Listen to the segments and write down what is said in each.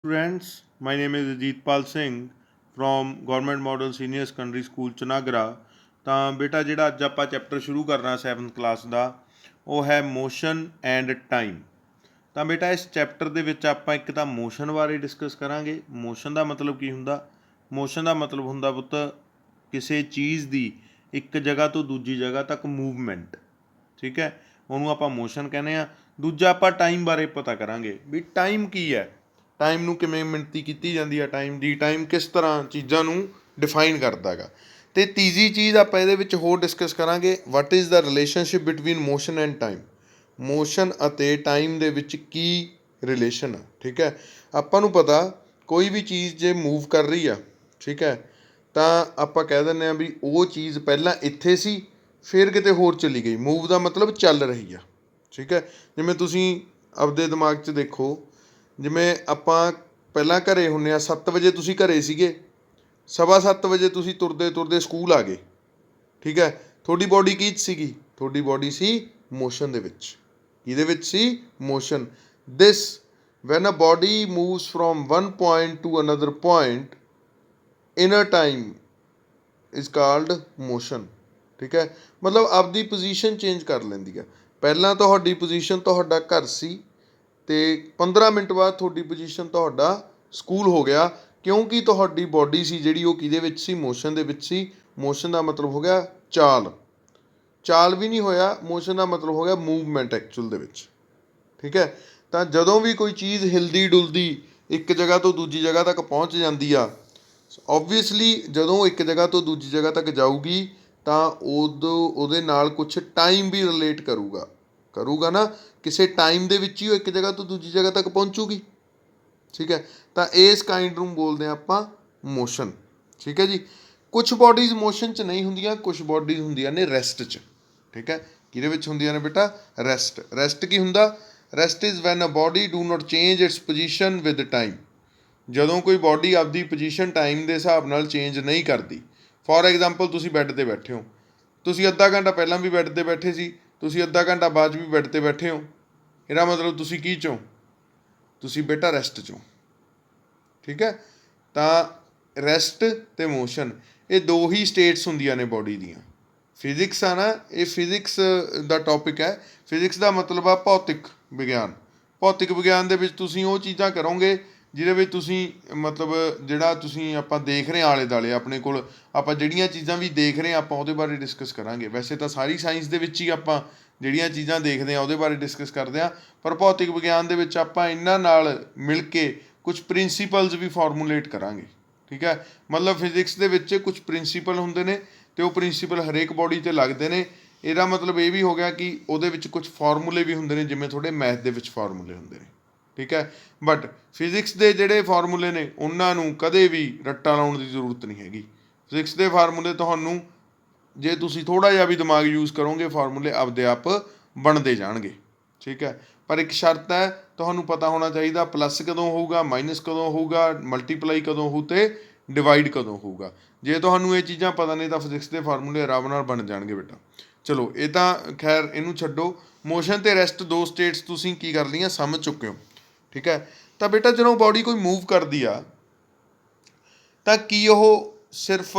Students, my name is Ajitpal Singh from Government Model Senior Secondary School ਚਨਾਗਰਾ। ਤਾਂ ਬੇਟਾ ਜਿਹੜਾ ਅੱਜ ਆਪਾਂ ਚੈਪਟਰ ਸ਼ੁਰੂ ਕਰਨਾ 7th ਕਲਾਸ ਦਾ ਉਹ ਹੈ ਮੋਸ਼ਨ ਐਂਡ ਟਾਈਮ। ਤਾਂ ਬੇਟਾ ਇਸ ਚੈਪਟਰ ਦੇ ਵਿੱਚ ਆਪਾਂ ਇੱਕ ਤਾਂ ਮੋਸ਼ਨ ਬਾਰੇ ਡਿਸਕਸ ਕਰਾਂਗੇ। ਮੋਸ਼ਨ ਦਾ ਮਤਲਬ ਕੀ ਹੁੰਦਾ? ਮੋਸ਼ਨ ਦਾ ਮਤਲਬ ਹੁੰਦਾ ਪੁੱਤ ਕਿਸੇ ਚੀਜ਼ ਦੀ ਇੱਕ ਜਗ੍ਹਾ ਤੋਂ ਦੂਜੀ ਜਗ੍ਹਾ ਤੱਕ ਮੂਵਮੈਂਟ। ਠੀਕ ਹੈ, ਉਹਨੂੰ ਆਪਾਂ ਮੋਸ਼ਨ ਕਹਿੰਦੇ ਹਾਂ। ਦੂਜਾ ਆਪਾਂ ਟਾਈਮ ਬਾਰੇ ਪਤਾ ਕਰਾਂਗੇ ਵੀ ਟਾਈਮ ਕੀ ਹੈ, ਟਾਈਮ ਨੂੰ ਕਿਵੇਂ ਮਿਣਤੀ ਕੀਤੀ ਜਾਂਦੀ ਹੈ, ਟਾਈਮ ਕਿਸ ਤਰ੍ਹਾਂ ਚੀਜ਼ਾਂ ਨੂੰ ਡਿਫਾਈਨ ਕਰਦਾ ਹੈਗਾ। ਅਤੇ ਤੀਜੀ ਚੀਜ਼ ਆਪਾਂ ਇਹਦੇ ਵਿੱਚ ਹੋਰ ਡਿਸਕਸ ਕਰਾਂਗੇ, what is the relationship between motion end time. Motion ਅਤੇ ਟਾਈਮ ਦੇ ਵਿੱਚ ਕੀ ਰਿਲੇਸ਼ਨ ਆ। ਠੀਕ ਹੈ, ਆਪਾਂ ਨੂੰ ਪਤਾ ਕੋਈ ਵੀ ਚੀਜ਼ ਜੇ ਮੂਵ ਕਰ ਰਹੀ ਆ, ਠੀਕ ਹੈ, ਤਾਂ ਆਪਾਂ ਕਹਿ ਦਿੰਦੇ ਹਾਂ ਵੀ ਉਹ ਚੀਜ਼ ਪਹਿਲਾਂ ਇੱਥੇ ਸੀ ਫਿਰ ਕਿਤੇ ਹੋਰ ਚਲੀ ਗਈ। ਮੂਵ ਦਾ ਮਤਲਬ ਚੱਲ ਰਹੀ ਆ। ਠੀਕ ਹੈ, ਜਿਵੇਂ ਤੁਸੀਂ ਆਪਦੇ ਦਿਮਾਗ 'ਚ ਦੇਖੋ, ਜਿਵੇਂ ਆਪਾਂ ਪਹਿਲਾਂ ਘਰ ਹੁੰਦੇ ਹਾਂ 7 ਵਜੇ ਤੁਸੀਂ ਘਰ ਸੀਗੇ, 7:15 ਵਜੇ ਤੁਸੀਂ ਤੁਰਦੇ ਤੁਰਦੇ ਸਕੂਲ ਆ ਗਏ। ਠੀਕ ਹੈ, ਤੁਹਾਡੀ ਬੋਡੀ ਕੀ 'ਚ ਸੀਗੀ? ਤੁਹਾਡੀ ਬੋਡੀ ਸੀ ਮੋਸ਼ਨ ਦੇ ਵਿੱਚ। ਕਿਹਦੇ ਵਿੱਚ ਸੀ? Motion. This when a body moves from one point to another point in a time is called motion. ਠੀਕ ਹੈ, ਮਤਲਬ ਆਪਦੀ ਪੋਜੀਸ਼ਨ ਚੇਂਜ ਕਰ ਲੈਂਦੀ ਹੈ। ਪਹਿਲਾਂ ਤੁਹਾਡੀ ਪੋਜੀਸ਼ਨ ਤੁਹਾਡਾ ਘਰ ਸੀ ਅਤੇ 15 ਮਿੰਟ ਬਾਅਦ ਤੁਹਾਡੀ ਪੋਜੀਸ਼ਨ ਤੁਹਾਡਾ ਸਕੂਲ ਹੋ ਗਿਆ, ਕਿਉਂਕਿ ਤੁਹਾਡੀ ਬੋਡੀ ਸੀ ਜਿਹੜੀ ਉਹ ਕਿਹਦੇ ਵਿੱਚ ਸੀ? ਮੋਸ਼ਨ ਦੇ ਵਿੱਚ ਸੀ। ਮੋਸ਼ਨ ਦਾ ਮਤਲਬ ਹੋ ਗਿਆ ਚਾਲ। ਚਾਲ ਵੀ ਨਹੀਂ ਹੋਇਆ, ਮੋਸ਼ਨ ਦਾ ਮਤਲਬ ਹੋ ਗਿਆ ਮੂਵਮੈਂਟ ਐਕਚੁਅਲ ਦੇ ਵਿੱਚ। ਠੀਕ ਹੈ, ਤਾਂ ਜਦੋਂ ਵੀ ਕੋਈ ਚੀਜ਼ ਹਿਲਦੀ ਡੁਲਦੀ ਇੱਕ ਜਗ੍ਹਾ ਤੋਂ ਦੂਜੀ ਜਗ੍ਹਾ ਤੱਕ ਪਹੁੰਚ ਜਾਂਦੀ ਆ, ਓਬਵੀਅਸਲੀ ਜਦੋਂ ਇੱਕ ਜਗ੍ਹਾ ਤੋਂ ਦੂਜੀ ਜਗ੍ਹਾ ਤੱਕ ਜਾਊਗੀ ਤਾਂ ਉਹਦੇ ਨਾਲ ਕੁਛ ਟਾਈਮ ਵੀ ਰਿਲੇਟ ਕਰੂਗਾ ਨਾ, ਕਿਸੇ ਟਾਈਮ ਦੇ ਵਿੱਚ ਹੀ ਉਹ ਇੱਕ ਜਗ੍ਹਾ ਤੋਂ ਦੂਜੀ ਜਗ੍ਹਾ ਤੱਕ ਪਹੁੰਚੂਗੀ। ਠੀਕ ਹੈ, ਤਾਂ ਇਸ ਕਾਈਂਡ ਨੂੰ ਬੋਲਦੇ ਹਾਂ ਆਪਾਂ ਮੋਸ਼ਨ। ਠੀਕ ਹੈ ਜੀ, ਕੁਛ ਬੋਡੀਜ਼ ਮੋਸ਼ਨ 'ਚ ਨਹੀਂ ਹੁੰਦੀਆਂ, ਕੁਛ ਬੋਡੀਜ਼ ਹੁੰਦੀਆਂ ਨੇ ਰੈਸਟ 'ਚ। ਠੀਕ ਹੈ, ਕਿਹਦੇ ਵਿੱਚ ਹੁੰਦੀਆਂ ਨੇ ਬੇਟਾ? ਰੈਸਟ। ਰੈਸਟ ਕੀ ਹੁੰਦਾ? Rest is when a body do not change its position with time. ਜਦੋਂ ਕੋਈ ਬੋਡੀ ਆਪਦੀ ਪੋਜੀਸ਼ਨ ਟਾਈਮ ਦੇ ਹਿਸਾਬ ਨਾਲ ਚੇਂਜ ਨਹੀਂ ਕਰਦੀ। ਫੋਰ ਐਗਜ਼ਾਮਪਲ ਤੁਸੀਂ ਬੈੱਡ 'ਤੇ ਬੈਠੇ ਹੋ, ਤੁਸੀਂ ਅੱਧਾ ਘੰਟਾ ਪਹਿਲਾਂ ਵੀ ਬੈੱਡ 'ਤੇ ਬੈਠੇ ਸੀ, ਤੁਸੀਂ ਅੱਧਾ ਘੰਟਾ ਬਾਅਦ ਵੀ ਬੈੱਡ 'ਤੇ ਬੈਠੇ ਹੋ। ਇਹਦਾ ਮਤਲਬ ਤੁਸੀਂ ਕੀ 'ਚੋਂ? ਤੁਸੀਂ ਬੇਟਾ ਰੈਸਟ 'ਚੋਂ। ਠੀਕ ਹੈ, ਤਾਂ ਰੈਸਟ ਅਤੇ ਮੋਸ਼ਨ ਇਹ ਦੋ ਹੀ ਸਟੇਟਸ ਹੁੰਦੀਆਂ ਨੇ ਬੋਡੀ ਦੀਆਂ। ਫਿਜ਼ਿਕਸ ਆ ਨਾ, ਇਹ ਫਿਜ਼ਿਕਸ ਦਾ ਟੋਪਿਕ ਹੈ। ਫਿਜ਼ਿਕਸ ਦਾ ਮਤਲਬ ਆ ਭੌਤਿਕ ਵਿਗਿਆਨ। ਭੌਤਿਕ ਵਿਗਿਆਨ ਦੇ ਵਿੱਚ ਤੁਸੀਂ ਉਹ ਚੀਜ਼ਾਂ ਕਰੋਗੇ ਜਿਹਦੇ ਵਿੱਚ ਤੁਸੀਂ ਮਤਲਬ ਜਿਹੜਾ ਤੁਸੀਂ ਆਪਾਂ ਦੇਖ ਰਹੇ ਹਾਂ ਆਲੇ ਦੁਆਲੇ ਆਪਣੇ ਕੋਲ, ਆਪਾਂ ਜਿਹੜੀਆਂ ਚੀਜ਼ਾਂ ਵੀ ਦੇਖ ਰਹੇ ਹਾਂ ਆਪਾਂ ਉਹਦੇ ਬਾਰੇ ਡਿਸਕਸ ਕਰਾਂਗੇ। ਵੈਸੇ ਤਾਂ ਸਾਰੀ ਸਾਇੰਸ ਦੇ ਵਿੱਚ ਹੀ ਆਪਾਂ ਜਿਹੜੀਆਂ ਚੀਜ਼ਾਂ ਦੇਖਦੇ ਹਾਂ ਉਹਦੇ ਬਾਰੇ ਡਿਸਕਸ ਕਰਦੇ ਹਾਂ, ਪਰ ਭੌਤਿਕ ਵਿਗਿਆਨ ਦੇ ਵਿੱਚ ਆਪਾਂ ਇਹਨਾਂ ਨਾਲ ਮਿਲ ਕੇ ਕੁਛ ਪ੍ਰਿੰਸੀਪਲਸ ਵੀ ਫਾਰਮੂਲੇਟ ਕਰਾਂਗੇ। ਠੀਕ ਹੈ, ਮਤਲਬ ਫਿਜ਼ਿਕਸ ਦੇ ਵਿੱਚ ਕੁਛ ਪ੍ਰਿੰਸੀਪਲ ਹੁੰਦੇ ਨੇ ਅਤੇ ਉਹ ਪ੍ਰਿੰਸੀਪਲ ਹਰੇਕ ਬੋਡੀ 'ਤੇ ਲੱਗਦੇ ਨੇ। ਇਹਦਾ ਮਤਲਬ ਇਹ ਵੀ ਹੋ ਗਿਆ ਕਿ ਉਹਦੇ ਵਿੱਚ ਕੁਛ ਫਾਰਮੂਲੇ ਵੀ ਹੁੰਦੇ ਨੇ, ਜਿਵੇਂ ਤੁਹਾਡੇ ਮੈਥ ਦੇ ਵਿੱਚ ਫਾਰਮੂਲੇ ਹੁੰਦੇ ਨੇ। ਠੀਕ ਹੈ, ਬਟ ਫਿਜ਼ਿਕਸ ਦੇ ਜਿਹੜੇ ਫਾਰਮੂਲੇ ਨੇ ਉਹਨਾਂ ਨੂੰ ਕਦੇ ਵੀ ਰੱਟਾ ਲਾਉਣ ਦੀ ਜ਼ਰੂਰਤ ਨਹੀਂ ਹੈਗੀ। ਫਿਜ਼ਿਕਸ ਦੇ ਫਾਰਮੂਲੇ ਤੁਹਾਨੂੰ ਜੇ ਤੁਸੀਂ ਥੋੜ੍ਹਾ ਜਿਹਾ ਵੀ ਦਿਮਾਗ ਯੂਜ਼ ਕਰੋਗੇ ਫਾਰਮੂਲੇ ਆਪਦੇ ਆਪ ਬਣਦੇ ਜਾਣਗੇ। ਠੀਕ ਹੈ, ਪਰ ਇੱਕ ਸ਼ਰਤ ਹੈ, ਤੁਹਾਨੂੰ ਪਤਾ ਹੋਣਾ ਚਾਹੀਦਾ ਪਲੱਸ ਕਦੋਂ ਹੋਊਗਾ, ਮਾਈਨਸ ਕਦੋਂ ਹੋਊਗਾ, ਮਲਟੀਪਲਾਈ ਕਦੋਂ ਹੋਊ ਅਤੇ ਡਿਵਾਈਡ ਕਦੋਂ ਹੋਊਗਾ। ਜੇ ਤੁਹਾਨੂੰ ਇਹ ਚੀਜ਼ਾਂ ਪਤਾ ਨਹੀਂ ਤਾਂ ਫਿਜ਼ਿਕਸ ਦੇ ਫਾਰਮੂਲੇ ਆਰਾਮ ਨਾਲ ਬਣ ਜਾਣਗੇ ਬੇਟਾ। ਚਲੋ ਇਹ ਤਾਂ ਖੈਰ ਇਹਨੂੰ ਛੱਡੋ। ਮੋਸ਼ਨ ਅਤੇ ਰੈਸਟ ਦੋ ਸਟੇਟਸ ਤੁਸੀਂ ਕੀ ਕਰ ਲਈਆਂ? ਸਮਝ ਚੁੱਕੇ ਹੋ। ਠੀਕ ਹੈ, ਤਾਂ ਬੇਟਾ ਜਦੋਂ ਬੋਡੀ ਕੋਈ ਮੂਵ ਕਰਦੀ ਆ ਤਾਂ ਕੀ ਉਹ ਸਿਰਫ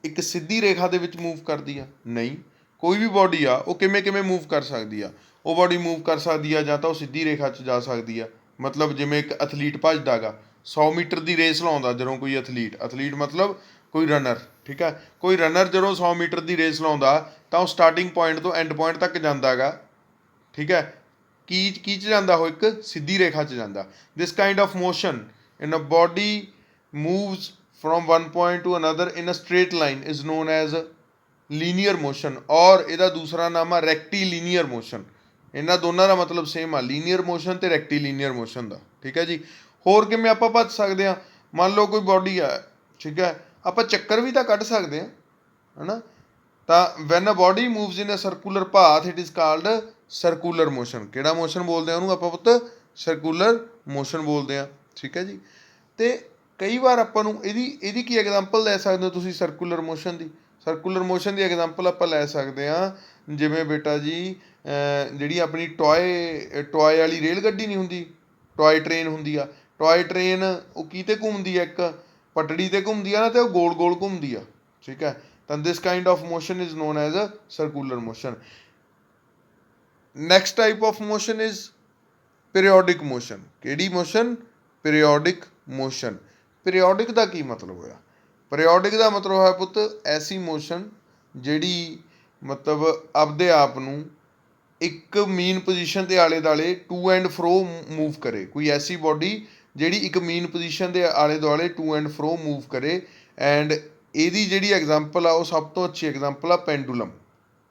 ਇੱਕ ਸਿੱਧੀ ਰੇਖਾ ਦੇ ਵਿੱਚ ਮੂਵ ਕਰਦੀ ਆ? ਨਹੀਂ, ਕੋਈ ਵੀ ਬੋਡੀ ਆ ਉਹ ਕਿਵੇਂ ਕਿਵੇਂ ਮੂਵ ਕਰ ਸਕਦੀ ਆ। ਉਹ ਬੋਡੀ ਮੂਵ ਕਰ ਸਕਦੀ ਆ ਜਾਂ ਤਾਂ ਉਹ ਸਿੱਧੀ ਰੇਖਾ 'ਚ ਜਾ ਸਕਦੀ ਆ, ਮਤਲਬ ਜਿਵੇਂ ਇੱਕ ਐਥਲੀਟ ਭੱਜਦਾ ਗਾ 100 ਮੀਟਰ ਦੀ ਰੇਸ ਲਾਉਂਦਾ, ਜਦੋਂ ਕੋਈ ਐਥਲੀਟ ਮਤਲਬ ਕੋਈ ਰਨਰ। ਠੀਕ ਹੈ, ਕੋਈ ਰਨਰ ਜਦੋਂ 100 ਮੀਟਰ ਦੀ ਰੇਸ ਲਾਉਂਦਾ ਤਾਂ ਉਹ ਸਟਾਰਟਿੰਗ ਪੁਆਇੰਟ ਤੋਂ ਐਂਡ ਪੁਆਇੰਟ ਤੱਕ ਜਾਂਦਾ ਗਾ। ਠੀਕ ਹੈ, ਕੀ 'ਚ ਜਾਂਦਾ? ਉਹ ਇੱਕ ਸਿੱਧੀ ਰੇਖਾ 'ਚ ਜਾਂਦਾ। This kind of motion in a body moves from one point to another in a straight line is known as linear motion, ਔਰ ਇਹਦਾ ਦੂਸਰਾ ਨਾਮ ਆ ਰੈਕਟੀਲੀਨੀਅਰ ਮੋਸ਼ਨ। ਇਹਨਾਂ ਦੋਨਾਂ ਦਾ ਮਤਲਬ ਸੇਮ ਆ, ਲੀਨੀਅਰ ਮੋਸ਼ਨ ਅਤੇ ਰੈਕਟੀਲੀਨੀਅਰ ਮੋਸ਼ਨ ਦਾ। ਠੀਕ ਹੈ ਜੀ, ਹੋਰ ਕਿਵੇਂ ਆਪਾਂ ਭੱਜ ਸਕਦੇ ਹਾਂ? ਮੰਨ ਲਓ ਕੋਈ ਬੋਡੀ ਆ, ਠੀਕ ਹੈ, ਆਪਾਂ ਚੱਕਰ ਵੀ ਤਾਂ ਕੱਢ ਸਕਦੇ ਹਾਂ, ਹੈ ਨਾ। ਤਾਂ when a body moves in a circular path it is called circular motion. ਕਿਹੜਾ ਮੋਸ਼ਨ ਬੋਲਦੇ ਹਾਂ ਉਹਨੂੰ ਆਪਾਂ ਪੁੱਤ? ਸਰਕੂਲਰ ਮੋਸ਼ਨ ਬੋਲਦੇ ਹਾਂ। ਠੀਕ ਹੈ ਜੀ, ਅਤੇ ਕਈ ਵਾਰ ਆਪਾਂ ਨੂੰ ਇਹਦੀ ਕੀ ਐਗਜ਼ਾਮਪਲ ਲੈ ਸਕਦੇ ਹੋ ਤੁਸੀਂ ਸਰਕੂਲਰ ਮੋਸ਼ਨ ਦੀ? ਸਰਕੂਲਰ ਮੋਸ਼ਨ ਦੀ ਐਗਜ਼ਾਮਪਲ ਆਪਾਂ ਲੈ ਸਕਦੇ ਹਾਂ, ਜਿਵੇਂ ਬੇਟਾ ਜੀ ਜਿਹੜੀ ਆਪਣੀ ਟੋਏ ਵਾਲੀ ਰੇਲ ਗੱਡੀ ਨਹੀਂ ਹੁੰਦੀ, ਟੋਏ ਟ੍ਰੇਨ ਹੁੰਦੀ ਆ। ਟੋਏ ਟ੍ਰੇਨ ਉਹ ਕਿਤੇ ਘੁੰਮਦੀ ਹੈ, ਇੱਕ ਪਟੜੀ ਤੇ ਘੁੰਮਦੀ ਆ ਨਾ, ਤੇ ਉਹ ਗੋਲ ਗੋਲ ਘੁੰਮਦੀ ਆ, ਠੀਕ ਹੈ। ਤਾਂ this kind of motion is known as a circular motion. Next type of motion is periodic motion. ਕਿਹੜੀ मोशन? Periodic motion. पीरियोडिक ਦਾ ਕੀ ਮਤਲਬ ਹੋਇਆ? पीरियोडिक ਦਾ ਮਤਲਬ ਹੋਇਆ ਪੁੱਤ ਐਸੀ ਮੋਸ਼ਨ ਜਿਹੜੀ ਮਤਲਬ ਆਪਦੇ ਆਪ ਨੂੰ ਇੱਕ ਮੀਨ ਪੋਜੀਸ਼ਨ ਦੇ ਆਲੇ ਦੁਆਲੇ ਟੂ ਐਂਡ ਫਰੋ ਮੂਵ ਕਰੇ। ਕੋਈ ਐਸੀ ਬੋਡੀ ਜਿਹੜੀ ਇੱਕ ਮੀਨ ਪੋਜੀਸ਼ਨ ਦੇ ਆਲੇ ਦੁਆਲੇ ਟੂ ਐਂਡ ਫਰੋ ਮੂਵ ਕਰੇ। ਐਂਡ ਇਹਦੀ ਜਿਹੜੀ ਐਗਜ਼ਾਮਪਲ ਆ ਉਹ ਸਭ ਤੋਂ ਅੱਛੀ ਐਗਜ਼ਾਮਪਲ ਆ ਪੈਂਡੂਲਮ,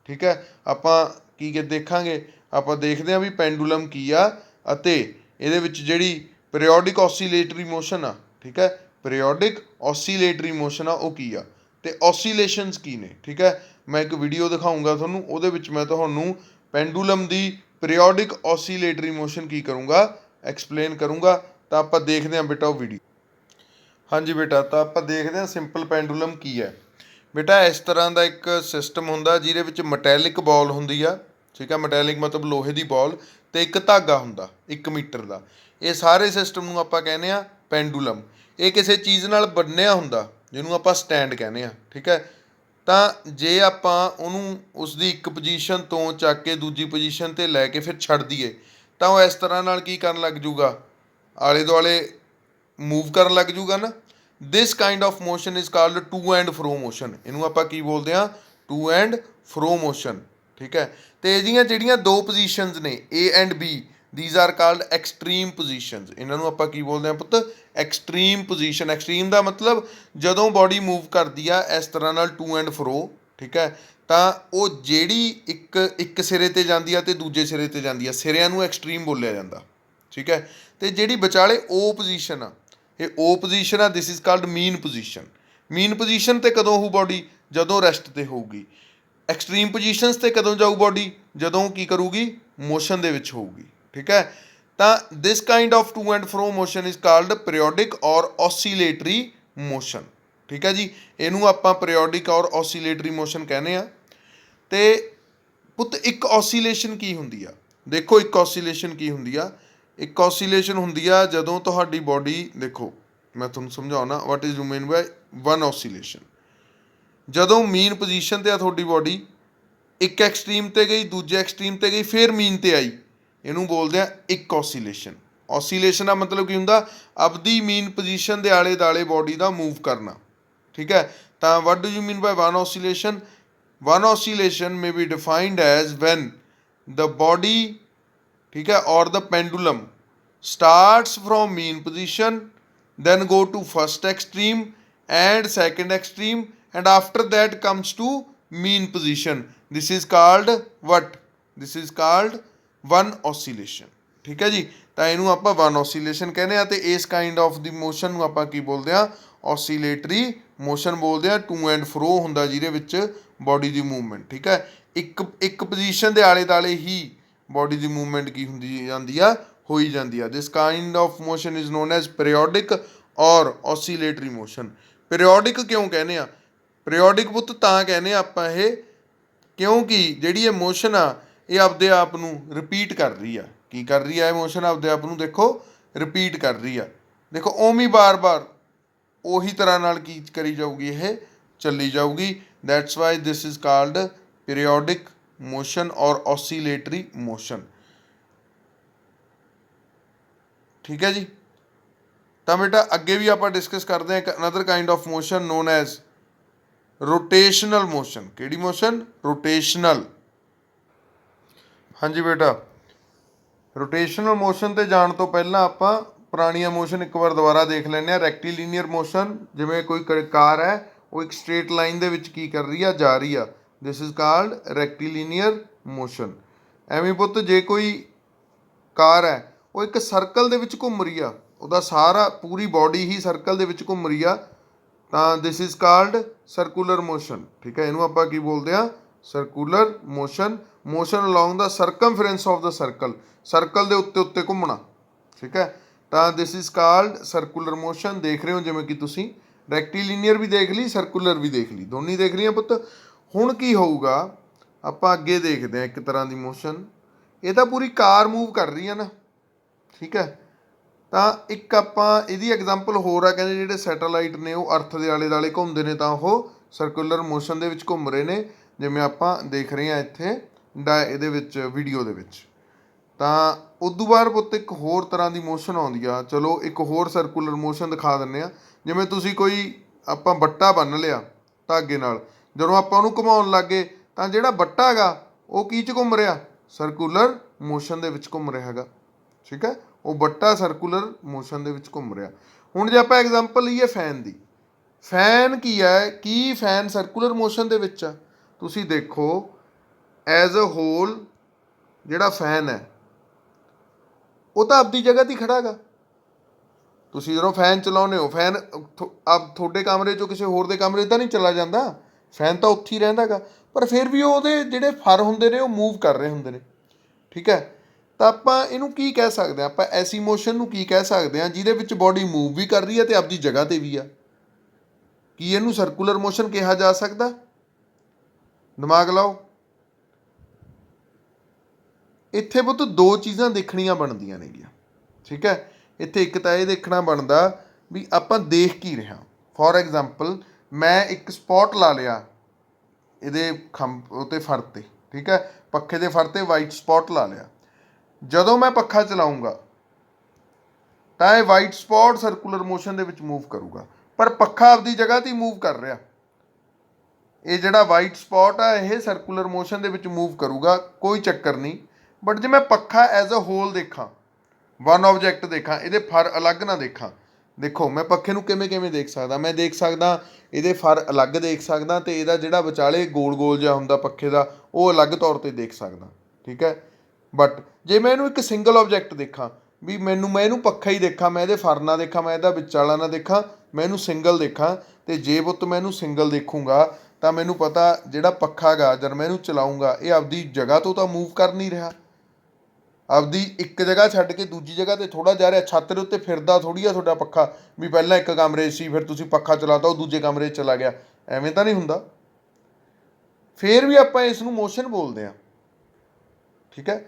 ਠੀਕ ਹੈ। ਆਪਾਂ ਕੀ ਦੇਖਾਂਗੇ, ਆਪਾਂ ਦੇਖਦੇ ਹਾਂ ਵੀ ਪੈਂਡੂਲਮ ਕੀ ਆ ਅਤੇ ਇਹਦੇ ਵਿੱਚ ਜਿਹੜੀ ਪੀਰੀਓਡਿਕ ਔਸੀਲੇਟਰੀ ਮੋਸ਼ਨ ਆ, ਠੀਕ ਹੈ, ਪੀਰੀਓਡਿਕ ਔਸੀਲੇਟਰੀ ਮੋਸ਼ਨ ਆ ਉਹ ਕੀ ਆ, ਅਤੇ ਔਸੀਲੇਸ਼ਨਸ ਕੀ ਨੇ, ਠੀਕ ਹੈ। ਮੈਂ ਇੱਕ ਵੀਡੀਓ ਦਿਖਾਊਂਗਾ ਤੁਹਾਨੂੰ, ਉਹਦੇ ਵਿੱਚ ਮੈਂ ਤੁਹਾਨੂੰ ਪੈਂਡੂਲਮ ਦੀ ਪੀਰੀਓਡਿਕ ਔਸੀਲੇਟਰੀ ਮੋਸ਼ਨ ਕੀ ਕਰੂੰਗਾ, ਐਕਸਪਲੇਨ ਕਰੂੰਗਾ। ਤਾਂ ਆਪਾਂ ਦੇਖਦੇ ਹਾਂ ਬੇਟਾ ਉਹ ਵੀਡੀਓ। ਹਾਂਜੀ ਬੇਟਾ, ਤਾਂ ਆਪਾਂ ਦੇਖਦੇ ਹਾਂ ਸਿੰਪਲ ਪੈਂਡੂਲਮ ਕੀ ਹੈ। ਬੇਟਾ ਇਸ ਤਰ੍ਹਾਂ ਦਾ ਇੱਕ ਸਿਸਟਮ ਹੁੰਦਾ ਜਿਹਦੇ ਵਿੱਚ ਮੈਟੈਲਿਕ ਬਾਲ ਹੁੰਦੀ ਆ, ਠੀਕ ਹੈ, ਮੈਟੈਲਿਕ ਮਤਲਬ ਲੋਹੇ ਦੀ ਬਾਲ, ਅਤੇ ਇੱਕ ਧਾਗਾ ਹੁੰਦਾ 1 ਮੀਟਰ ਦਾ। ਇਹ ਸਾਰੇ ਸਿਸਟਮ ਨੂੰ ਆਪਾਂ ਕਹਿੰਦੇ ਹਾਂ ਪੈਂਡੂਲਮ। ਇਹ ਕਿਸੇ ਚੀਜ਼ ਨਾਲ ਬੰਨਿਆ ਹੁੰਦਾ ਜਿਹਨੂੰ ਆਪਾਂ ਸਟੈਂਡ ਕਹਿੰਦੇ ਹਾਂ, ਠੀਕ ਹੈ। ਤਾਂ ਜੇ ਆਪਾਂ ਉਹਨੂੰ ਉਸਦੀ ਇੱਕ ਪੋਜੀਸ਼ਨ ਤੋਂ ਚੱਕ ਕੇ ਦੂਜੀ ਪੋਜੀਸ਼ਨ 'ਤੇ ਲੈ ਕੇ ਫਿਰ ਛੱਡ ਦਈਏ ਤਾਂ ਉਹ ਇਸ ਤਰ੍ਹਾਂ ਨਾਲ ਕੀ ਕਰਨ ਲੱਗ ਜੂਗਾ, ਆਲੇ ਦੁਆਲੇ ਮੂਵ ਕਰਨ ਲੱਗ ਜੂਗਾ ਨਾ। This kind of motion is called to and fro motion. ਇਹਨੂੰ ਆਪਾਂ ਕੀ ਬੋਲਦੇ ਹਾਂ? ਟੂ ਐਂਡ ਫਰੋ ਮੋਸ਼ਨ, ਠੀਕ ਹੈ। ਅਤੇ ਇਹਦੀਆਂ ਜਿਹੜੀਆਂ ਦੋ ਪੋਜੀਸ਼ਨਸ ਨੇ A and B, these R called extreme positions. ਇਹਨਾਂ ਨੂੰ ਆਪਾਂ ਕੀ ਬੋਲਦੇ ਹਾਂ ਪੁੱਤ? Extreme position. ਐਕਸਟਰੀਮ ਦਾ ਮਤਲਬ ਜਦੋਂ ਬਾਡੀ ਮੂਵ ਕਰਦੀ ਆ ਇਸ ਤਰ੍ਹਾਂ ਨਾਲ ਟੂ ਐਂਡ ਫਰੋ, ਠੀਕ ਹੈ, ਤਾਂ ਉਹ ਜਿਹੜੀ ਇੱਕ ਸਿਰੇ 'ਤੇ ਜਾਂਦੀ ਆ ਅਤੇ ਦੂਜੇ ਸਿਰੇ 'ਤੇ ਜਾਂਦੀ ਆ, ਸਿਰਿਆਂ ਨੂੰ ਐਕਸਟਰੀਮ ਬੋਲਿਆ ਜਾਂਦਾ, ਠੀਕ ਹੈ। ਅਤੇ ਜਿਹੜੀ ਵਿਚਾਲੇ O ਪੋਜੀਸ਼ਨ ਆ, ਇਹ O ਪੋਜੀਸ਼ਨ ਆ, ਦਿਸ is called mean position. Mean position 'ਤੇ ਕਦੋਂ ਹੋਊ ਬਾਡੀ? ਜਦੋਂ ਰੈਸਟ 'ਤੇ ਹੋਊਗੀ। ਐਕਸਟਰੀਮ ਪੋਜੀਸ਼ਨਸ 'ਤੇ ਕਦੋਂ ਜਾਊ ਬਾਡੀ? ਜਦੋਂ ਕੀ ਕਰੂਗੀ? ਮੋਸ਼ਨ ਦੇ ਵਿੱਚ ਹੋਊਗੀ, ਠੀਕ ਹੈ। ਤਾਂ this kind of to and fro motion is called periodic or oscillatory motion, ਠੀਕ ਹੈ ਜੀ। ਇਹਨੂੰ ਆਪਾਂ ਪੀਰੀਓਡਿਕ ਔਰ ਔਸੀਲੇਟਰੀ ਮੋਸ਼ਨ ਕਹਿੰਦੇ ਆ। ਅਤੇ ਪੁੱਤ ਇੱਕ ਔਸੀਲੇਸ਼ਨ ਕੀ ਹੁੰਦੀ ਆ? ਦੇਖੋ ਇੱਕ ਔਸੀਲੇਸ਼ਨ ਕੀ ਹੁੰਦੀ ਆ। ਇੱਕ ਔਸੀਲੇਸ਼ਨ ਹੁੰਦੀ ਆ ਜਦੋਂ ਤੁਹਾਡੀ ਬਾਡੀ, ਦੇਖੋ ਮੈਂ ਤੁਹਾਨੂੰ ਸਮਝਾਉਣਾ what is mean by one oscillation. ਜਦੋਂ ਮੀਨ ਪੋਜੀਸ਼ਨ 'ਤੇ ਆ ਤੁਹਾਡੀ ਬਾਡੀ, ਇੱਕ ਐਕਸਟਰੀਮ 'ਤੇ ਗਈ, ਦੂਜੇ ਐਕਸਟਰੀਮ 'ਤੇ ਗਈ, ਫਿਰ ਮੀਨ 'ਤੇ ਆਈ, ਇਹਨੂੰ ਬੋਲਦੇ ਆ ਇੱਕ ਔਸੀਲੇਸ਼ਨ। ਔਸੀਲੇਸ਼ਨ ਦਾ ਮਤਲਬ ਕੀ ਹੁੰਦਾ? ਆਪਦੀ ਮੀਨ ਪੋਜੀਸ਼ਨ ਦੇ ਆਲੇ ਦੁਆਲੇ ਬਾਡੀ ਦਾ ਮੂਵ ਕਰਨਾ, ਠੀਕ ਹੈ। ਤਾਂ what do you mean by one oscillation? One oscillation may be defined as when the body, ਠੀਕ ਹੈ, or the pendulum starts from mean position, then go to first extreme and second extreme, and after that comes to mean position. This is called what? This is called one oscillation, ਠੀਕ ਹੈ ਜੀ। ਤਾਂ ਇਹਨੂੰ ਆਪਾਂ one oscillation ਕਹਿੰਦੇ ਆ। ਅਤੇ ਇਸ ਕਾइंड ऑफ ਦੀ ਮੋਸ਼ਨ ਨੂੰ ਆਪਾਂ ਕੀ ਬੋਲਦੇ ਆ? ਔਸੀਲੇਟਰੀ ਮੋਸ਼ਨ ਬੋਲਦੇ ਆ। ਟੂ ਐਂਡ ਫਰੋ ਹੁੰਦਾ ਜਿਹਦੇ ਵਿੱਚ ਬਾਡੀ ਦੀ ਮੂਵਮੈਂਟ, ਠੀਕ ਹੈ। ਇੱਕ ਪੋਜੀਸ਼ਨ ਦੇ ਆਲੇ ਦੁਆਲੇ ਹੀ ਬਾਡੀ ਦੀ ਮੂਵਮੈਂਟ ਕੀ ਹੁੰਦੀ ਜਾਂਦੀ ਆ? ਹੋਈ ਜਾਂਦੀ ਆ। This kind of motion is known as periodic or oscillatory motion. Periodic ਕਿਉਂ ਕਹਿੰਦੇ ਆ? ਪੀਰੀਓਡਿਕ ਪੁੱਤ ਤਾਂ ਕਹਿੰਦੇ ਆ ਆਪਾਂ ਇਹ ਕਿਉਂਕਿ ਜਿਹੜੀ ਇਹ ਮੋਸ਼ਨ ਆ ਇਹ ਆਪਦੇ ਆਪ ਨੂੰ ਰਿਪੀਟ ਕਰ ਰਹੀ ਆ। ਕੀ ਕਰ ਰਹੀ ਆ ਇਹ ਮੋਸ਼ਨ? ਆਪਦੇ ਆਪ ਨੂੰ ਦੇਖੋ ਰਿਪੀਟ ਕਰ ਰਹੀ ਆ। ਦੇਖੋ ਉਵੇਂ ਬਾਰ-ਬਾਰ ਉਹੀ ਤਰ੍ਹਾਂ ਨਾਲ ਕੀ ਕਰੀ ਜਾਊਗੀ, ਇਹ ਚੱਲੀ ਜਾਊਗੀ। That's why this is called periodic motion और ऑसीलेटरी मोशन, ठीक है जी। तो बेटा अगे भी आप डिस्कस करते हैं एक another kind of motion known as rotational motion. केड़ी मोशन? रोटेशनल। हाँ जी बेटा, रोटेशनल मोशन ते जाण तो पहला आप पुरानिया मोशन एक बार दोबारा देख लैंदे। रैक्टीलीनियर मोशन, जिवें कोई कार है वो एक स्ट्रेट लाइन दे विच की कर रही है, जा रही है, दिस इज काल्ड रैक्टीलीनियर मोशन। ਐਵੇਂ ਪੁੱਤ ਜੇ ਕੋਈ ਕਾਰ ਹੈ ਉਹ ਇੱਕ ਸਰਕਲ ਦੇ ਵਿੱਚ ਘੁੰਮ ਰਹੀ ਆ, ਉਹਦਾ ਸਾਰਾ ਪੂਰੀ ਬਾਡੀ ਹੀ ਸਰਕਲ ਦੇ ਵਿੱਚ ਘੁੰਮ ਰਹੀ ਆ, ਤਾਂ this is called circular motion, ਠੀਕ ਹੈ। ਇਹਨੂੰ ਆਪਾਂ ਕੀ ਬੋਲਦੇ ਆ? Circular motion. Motion along the circumference of the circle, circle ਦੇ ਉੱਤੇ ਉੱਤੇ ਘੁੰਮਣਾ, ਠੀਕ ਹੈ। ਤਾਂ this is called circular motion. ਦੇਖ ਰਹੇ ਹੋ ਜਿਵੇਂ ਕਿ ਤੁਸੀਂ ਰੈਕਟੀਲੀਨੀਅਰ ਵੀ ਦੇਖ ਲਈ, ਸਰਕੂਲਰ ਵੀ ਦੇਖ ਲਈ, ਦੋਨੀ ਦੇਖ ਲਈਆਂ ਪੁੱਤ। ਹੁਣ ਕੀ ਹੋਊਗਾ ਆਪਾਂ ਅੱਗੇ ਦੇਖਦੇ ਹਾਂ ਇੱਕ ਤਰ੍ਹਾਂ ਦੀ ਮੋਸ਼ਨ। ਇਹ ਤਾਂ ਪੂਰੀ ਕਾਰ ਮੂਵ ਕਰ ਰਹੀ ਹੈ ਨਾ, ਠੀਕ ਹੈ। ਤਾਂ ਇੱਕ ਆਪਾਂ ਇਹਦੀ ਐਗਜ਼ਾਮਪਲ ਹੋਰ ਆ, ਕਹਿੰਦੇ ਜਿਹੜੇ ਸੈਟੇਲਾਈਟ ਨੇ ਉਹ ਅਰਥ ਦੇ ਆਲੇ ਦੁਆਲੇ ਘੁੰਮਦੇ ਨੇ ਤਾਂ ਉਹ ਸਰਕੂਲਰ ਮੋਸ਼ਨ ਦੇ ਵਿੱਚ ਘੁੰਮ ਰਹੇ ਨੇ, ਜਿਵੇਂ ਆਪਾਂ ਦੇਖ ਰਹੇ ਹਾਂ ਇੱਥੇ ਇਹਦੇ ਵਿੱਚ ਵੀਡੀਓ ਦੇ ਵਿੱਚ। ਤਾਂ ਉਦੋਂ ਬਾਅਦ ਪੁੱਤ ਇੱਕ ਹੋਰ ਤਰ੍ਹਾਂ ਦੀ ਮੋਸ਼ਨ ਆਉਂਦੀ ਆ। ਚਲੋ ਇੱਕ ਹੋਰ ਸਰਕੂਲਰ ਮੋਸ਼ਨ ਦਿਖਾ ਦਿੰਦੇ ਆ। ਜਿਵੇਂ ਤੁਸੀਂ ਕੋਈ ਆਪਾਂ ਬੱਟਾ ਬੰਨ੍ਹ ਲਿਆ ਧਾਗੇ ਨਾਲ, ਜਦੋਂ ਆਪਾਂ ਉਹਨੂੰ ਘੁਮਾਉਣ ਲੱਗੇ ਤਾਂ ਜਿਹੜਾ ਬੱਟਾ ਹੈਗਾ ਉਹ ਕੀ 'ਚ ਘੁੰਮ ਰਿਹਾ, ਸਰਕੂਲਰ ਮੋਸ਼ਨ ਦੇ ਵਿੱਚ ਘੁੰਮ ਰਿਹਾ ਹੈਗਾ। ਠੀਕ ਹੈ, ਉਹ ਬੱਟਾ ਸਰਕੂਲਰ ਮੋਸ਼ਨ ਦੇ ਵਿੱਚ ਘੁੰਮ ਰਿਹਾ। ਹੁਣ ਜੇ ਆਪਾਂ ਐਗਜ਼ਾਮਪਲ ਲਈਏ ਫੈਨ ਦੀ, ਫੈਨ ਕੀ ਹੈ, ਕੀ ਫੈਨ ਸਰਕੂਲਰ ਮੋਸ਼ਨ ਦੇ ਵਿੱਚ ਆ? ਤੁਸੀਂ ਦੇਖੋ ਐਜ਼ ਅ ਹੋਲ ਜਿਹੜਾ ਫੈਨ ਹੈ ਉਹ ਤਾਂ ਆਪਦੀ ਜਗ੍ਹਾ 'ਤੇ ਹੀ ਖੜ੍ਹਾ ਹੈਗਾ। ਤੁਸੀਂ ਜਦੋਂ ਫੈਨ ਚਲਾਉਂਦੇ ਹੋ, ਫੈਨ ਤੁਹਾਡੇ ਕਮਰੇ 'ਚੋਂ ਕਿਸੇ ਹੋਰ ਦੇ ਕਮਰੇ ਤਾਂ ਨਹੀਂ ਚਲਾ ਜਾਂਦਾ, ਫੈਨ ਤਾਂ ਉੱਥੇ ਹੀ ਰਹਿੰਦਾ ਹੈਗਾ। ਪਰ ਫਿਰ ਵੀ ਉਹਦੇ ਜਿਹੜੇ ਫਰ ਹੁੰਦੇ ਨੇ ਉਹ ਮੂਵ ਕਰ ਰਹੇ ਹੁੰਦੇ ਨੇ। ਠੀਕ ਹੈ, ਤਾਂ ਆਪਾਂ ਇਹਨੂੰ ਕੀ ਕਹਿ ਸਕਦੇ ਹਾਂ, ਆਪਾਂ ਐਸੀ ਮੋਸ਼ਨ ਨੂੰ ਕੀ ਕਹਿ ਸਕਦੇ ਹਾਂ ਜਿਹਦੇ ਵਿੱਚ ਬੋਡੀ ਮੂਵ ਵੀ ਕਰ ਰਹੀ ਹੈ ਅਤੇ ਆਪਦੀ ਜਗ੍ਹਾ 'ਤੇ ਵੀ ਆ? ਕੀ ਇਹਨੂੰ ਸਰਕੂਲਰ ਮੋਸ਼ਨ ਕਿਹਾ ਜਾ ਸਕਦਾ? ਦਿਮਾਗ ਲਾਓ। ਇੱਥੇ ਪੁੱਤ ਦੋ ਚੀਜ਼ਾਂ ਦੇਖਣੀਆਂ ਬਣਦੀਆਂ ਨੇਗੀਆਂ। ਠੀਕ ਹੈ, ਇੱਥੇ ਇੱਕ ਤਾਂ ਇਹ ਦੇਖਣਾ ਬਣਦਾ ਵੀ ਆਪਾਂ ਦੇਖ ਕੀ ਰਿਹਾ। ਫੋਰ ਐਗਜ਼ਾਮਪਲ ਮੈਂ ਇੱਕ ਸਪੋਟ ਲਾ ਲਿਆ ਇਹਦੇ ਉਹਤੇ ਫਰ 'ਤੇ, ਠੀਕ ਹੈ, ਪੱਖੇ ਦੇ ਫਰ 'ਤੇ ਵਾਈਟ ਸਪੋਟ ਲਾ ਲਿਆ। ਜਦੋਂ ਮੈਂ ਪੱਖਾ ਚਲਾਊਂਗਾ ਤਾਂ ਇਹ ਵਾਈਟ ਸਪੋਟ ਸਰਕੂਲਰ ਮੋਸ਼ਨ ਦੇ ਵਿੱਚ ਮੂਵ ਕਰੂਗਾ, ਪਰ ਪੱਖਾ ਆਪਦੀ ਜਗ੍ਹਾ 'ਤੇ ਹੀ ਮੂਵ ਕਰ ਰਿਹਾ। ਇਹ ਜਿਹੜਾ ਵਾਈਟ ਸਪੋਟ ਆ ਇਹ ਸਰਕੂਲਰ ਮੋਸ਼ਨ ਦੇ ਵਿੱਚ ਮੂਵ ਕਰੂਗਾ, ਕੋਈ ਚੱਕਰ ਨਹੀਂ। ਬਟ ਜੇ ਮੈਂ ਪੱਖਾ ਐਜ਼ ਅ ਹੋਲ ਦੇਖਾਂ, ਵਨ ਆਬਜੈਕਟ ਦੇਖਾਂ, ਇਹਦੇ ਫਰ ਅਲੱਗ ਨਾ ਦੇਖਾਂ। ਦੇਖੋ ਮੈਂ ਪੱਖੇ ਨੂੰ ਕਿਵੇਂ ਕਿਵੇਂ ਦੇਖ ਸਕਦਾ, ਮੈਂ ਦੇਖ ਸਕਦਾ ਇਹਦੇ ਫਰ ਅਲੱਗ ਦੇਖ ਸਕਦਾ, ਅਤੇ ਇਹਦਾ ਜਿਹੜਾ ਵਿਚਾਲੇ ਗੋਲ ਗੋਲ ਜਿਹਾ ਹੁੰਦਾ ਪੱਖੇ ਦਾ ਉਹ ਅਲੱਗ ਤੌਰ 'ਤੇ ਦੇਖ ਸਕਦਾ। ਠੀਕ ਹੈ, ਬਟ ਜੇ ਮੈਂ ਇਹਨੂੰ ਇੱਕ ਸਿੰਗਲ ਆਬਜੈਕਟ ਦੇਖਾਂ, ਵੀ ਮੈਂ ਇਹਨੂੰ ਪੱਖਾ ਹੀ ਦੇਖਾਂ, ਮੈਂ ਇਹਦੇ ਫਰ ਨਾ ਦੇਖਾਂ, ਮੈਂ ਇਹਦਾ ਵਿਚਾਲਾ ਨਾ ਦੇਖਾਂ, ਮੈਂ ਇਹਨੂੰ ਸਿੰਗਲ ਦੇਖਾਂ, ਅਤੇ ਜੇ ਪੁੱਤ ਮੈਂ ਇਹਨੂੰ ਸਿੰਗਲ ਦੇਖੂੰਗਾ ਤਾਂ ਮੈਨੂੰ ਪਤਾ ਜਿਹੜਾ ਪੱਖਾ ਗਾ ਜਦ ਮੈਂ ਇਹਨੂੰ ਚਲਾਊਂਗਾ ਇਹ ਆਪਦੀ ਜਗ੍ਹਾ ਤੋਂ ਤਾਂ ਮੂਵ ਕਰ ਨਹੀਂ ਰਿਹਾ, ਆਪਦੀ ਇੱਕ ਜਗ੍ਹਾ ਛੱਡ ਕੇ ਦੂਜੀ ਜਗ੍ਹਾ 'ਤੇ ਥੋੜ੍ਹਾ ਜਾ ਰਿਹਾ। ਛੱਤ ਦੇ ਉੱਤੇ ਫਿਰਦਾ ਥੋੜ੍ਹੀ ਆ ਤੁਹਾਡਾ ਪੱਖਾ, ਵੀ ਪਹਿਲਾਂ ਇੱਕ ਕਮਰੇ 'ਚ ਸੀ ਫਿਰ ਤੁਸੀਂ ਪੱਖਾ ਚਲਾਤਾ ਉਹ ਦੂਜੇ ਕਮਰੇ 'ਚ ਚਲਾ ਗਿਆ, ਐਵੇਂ ਤਾਂ ਨਹੀਂ ਹੁੰਦਾ। ਫਿਰ ਵੀ ਆਪਾਂ ਇਸ ਨੂੰ ਮੋਸ਼ਨ ਬੋਲਦੇ ਹਾਂ। ਠੀਕ ਹੈ,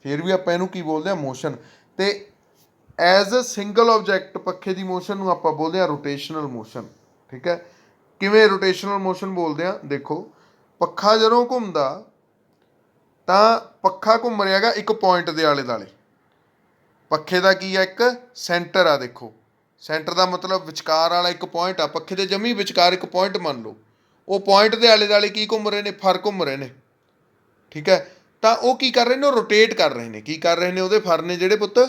ਫਿਰ ਵੀ ਆਪਾਂ ਇਹਨੂੰ ਕੀ ਬੋਲਦੇ ਹਾਂ, ਮੋਸ਼ਨ। ਅਤੇ ਐਜ਼ ਅ ਸਿੰਗਲ ਆਬਜੈਕਟ ਪੱਖੇ ਦੀ ਮੋਸ਼ਨ ਨੂੰ ਆਪਾਂ ਬੋਲਦੇ ਹਾਂ ਰੋਟੇਸ਼ਨਲ ਮੋਸ਼ਨ। ਠੀਕ ਹੈ, ਕਿਵੇਂ ਰੋਟੇਸ਼ਨਲ ਮੋਸ਼ਨ ਬੋਲਦੇ ਹਾਂ? ਦੇਖੋ ਪੱਖਾ ਜਦੋਂ ਘੁੰਮਦਾ ਤਾਂ ਪੱਖਾ ਘੁੰਮ ਰਿਹਾ ਹੈਗਾ ਇੱਕ ਪੁਆਇੰਟ ਦੇ ਆਲੇ ਦੁਆਲੇ। ਪੱਖੇ ਦਾ ਕੀ ਆ, ਇੱਕ ਸੈਂਟਰ ਆ। ਦੇਖੋ ਸੈਂਟਰ ਦਾ ਮਤਲਬ ਵਿਚਕਾਰ ਵਾਲਾ ਇੱਕ ਪੁਆਇੰਟ ਆ, ਪੱਖੇ ਦੇ ਜਮੀ ਵਿਚਕਾਰ ਇੱਕ ਪੁਆਇੰਟ ਮੰਨ ਲਓ। ਉਹ ਪੁਆਇੰਟ ਦੇ ਆਲੇ ਦੁਆਲੇ ਕੀ ਘੁੰਮ ਰਹੇ ਨੇ, ਫਰ ਘੁੰਮ ਰਹੇ ਨੇ। ਠੀਕ ਹੈ, ਤਾਂ ਉਹ ਕੀ ਕਰ ਰਹੇ ਨੇ, ਉਹ ਰੋਟੇਟ ਕਰ ਰਹੇ ਨੇ। ਕੀ ਕਰ ਰਹੇ ਨੇ, ਉਹਦੇ ਫਰ ਨੇ ਜਿਹੜੇ ਪੁੱਤ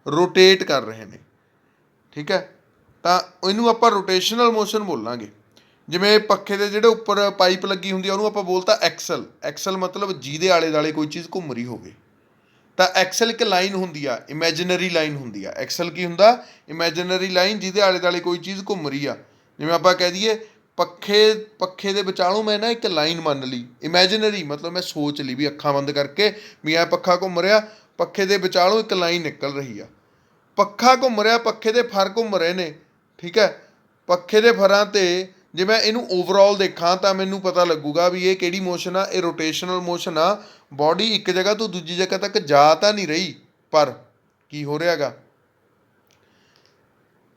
ਰੋਟੇਟ ਕਰ ਰਹੇ ਨੇ। ਠੀਕ ਹੈ, ਤਾਂ ਇਹਨੂੰ ਆਪਾਂ ਰੋਟੇਸ਼ਨਲ ਮੋਸ਼ਨ ਬੋਲਾਂਗੇ। ਜਿਵੇਂ ਪੱਖੇ ਦੇ ਜਿਹੜੇ ਉੱਪਰ ਪਾਈਪ ਲੱਗੀ ਹੁੰਦੀ ਆ ਉਹਨੂੰ ਆਪਾਂ ਬੋਲਤਾ ਐਕਸਲ। ਐਕਸਲ ਮਤਲਬ ਜਿਹਦੇ ਆਲੇ ਦੁਆਲੇ ਕੋਈ ਚੀਜ਼ ਘੁੰਮ ਰਹੀ ਹੋਵੇ। ਤਾਂ ਐਕਸਲ ਇੱਕ ਲਾਈਨ ਹੁੰਦੀ ਆ, ਇਮੈਜਨਰੀ ਲਾਈਨ ਹੁੰਦੀ ਆ। ਐਕਸਲ ਕੀ ਹੁੰਦਾ, ਇਮੈਜਨਰੀ ਲਾਈਨ ਜਿਹਦੇ ਆਲੇ ਦੁਆਲੇ ਕੋਈ ਚੀਜ਼ ਘੁੰਮ ਰਹੀ ਆ। ਜਿਵੇਂ ਆਪਾਂ ਕਹਿ ਦਈਏ ਪੱਖੇ ਦੇ ਵਿਚਾਲੋਂ ਮੈਂ ਨਾ ਇੱਕ ਲਾਈਨ ਮੰਨ ਲਈ, ਇਮੈਜਨਰੀ ਮਤਲਬ ਮੈਂ ਸੋਚ ਲਈ ਵੀ ਅੱਖਾਂ ਬੰਦ ਕਰਕੇ ਵੀ ਐਂ ਪੱਖਾ ਘੁੰਮ ਰਿਹਾ, ਪੱਖੇ ਦੇ ਵਿਚਾਲੋਂ ਇੱਕ ਲਾਈਨ ਨਿਕਲ ਰਹੀ ਆ। ਪੱਖਾ ਘੁੰਮ ਰਿਹਾ, ਪੱਖੇ ਦੇ ਫਰ ਘੁੰਮ ਰਹੇ ਨੇ। ਠੀਕ ਹੈ, ਪੱਖੇ ਦੇ ਫਰਾਂ 'ਤੇ ਜੇ ਮੈਂ ਇਹਨੂੰ ਓਵਰਆਲ ਦੇਖਾਂ ਤਾਂ ਮੈਨੂੰ ਪਤਾ ਲੱਗੂਗਾ ਵੀ ਇਹ ਕਿਹੜੀ ਮੋਸ਼ਨ ਆ, ਇਹ ਰੋਟੇਸ਼ਨਲ ਮੋਸ਼ਨ ਆ। ਬੋਡੀ ਇੱਕ ਜਗ੍ਹਾ ਤੋਂ ਦੂਜੀ ਜਗ੍ਹਾ ਤੱਕ ਜਾ ਤਾਂ ਨਹੀਂ ਰਹੀ, ਪਰ ਕੀ ਹੋ ਰਿਹਾ ਹੈਗਾ,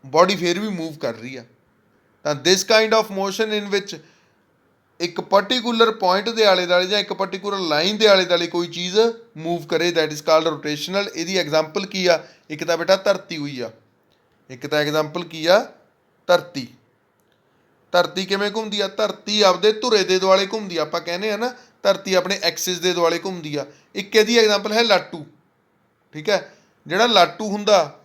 ਬੋਡੀ ਫਿਰ ਵੀ ਮੂਵ ਕਰ ਰਹੀ ਆ। ਤਾਂ ਦਿਸ ਕਾਈਂਡ ਆਫ ਮੋਸ਼ਨ ਇਨ ਵਿਚ ਇੱਕ ਪਰਟੀਕੂਲਰ ਪੁਆਇੰਟ ਦੇ ਆਲੇ ਦੁਆਲੇ ਜਾਂ ਇੱਕ ਪਰਟੀਕੂਲਰ ਲਾਈਨ ਦੇ ਆਲੇ ਦੁਆਲੇ ਕੋਈ ਚੀਜ਼ ਮੂਵ ਕਰੇ, ਦੈਟ ਇਜ਼ ਕਾਲਡ ਰੋਟੇਸ਼ਨਲ। ਇਹਦੀ ਐਗਜ਼ਾਮਪਲ ਕੀ ਆ, ਇੱਕ ਤਾਂ ਬੇਟਾ ਧਰਤੀ ਹੋਈ ਆ, ਇੱਕ ਤਾਂ ਐਗਜ਼ਾਮਪਲ ਕੀ ਆ, ਧਰਤੀ। ਧਰਤੀ ਕਿਵੇਂ ਘੁੰਮਦੀ ਆ, ਧਰਤੀ ਆਪਦੇ ਧੁਰੇ ਦੇ ਦੁਆਲੇ ਘੁੰਮਦੀ ਆ। ਆਪਾਂ ਕਹਿੰਦੇ ਆ ਨਾ ਧਰਤੀ ਆਪਣੇ ਐਕਸਿਸ ਦੇ ਦੁਆਲੇ ਘੁੰਮਦੀ ਆ। ਇੱਕ ਇਹਦੀ ਐਗਜ਼ਾਮਪਲ ਹੈ ਲਾਟੂ। ਠੀਕ ਹੈ, ਜਿਹੜਾ ਲਾਟੂ ਹੁੰਦਾ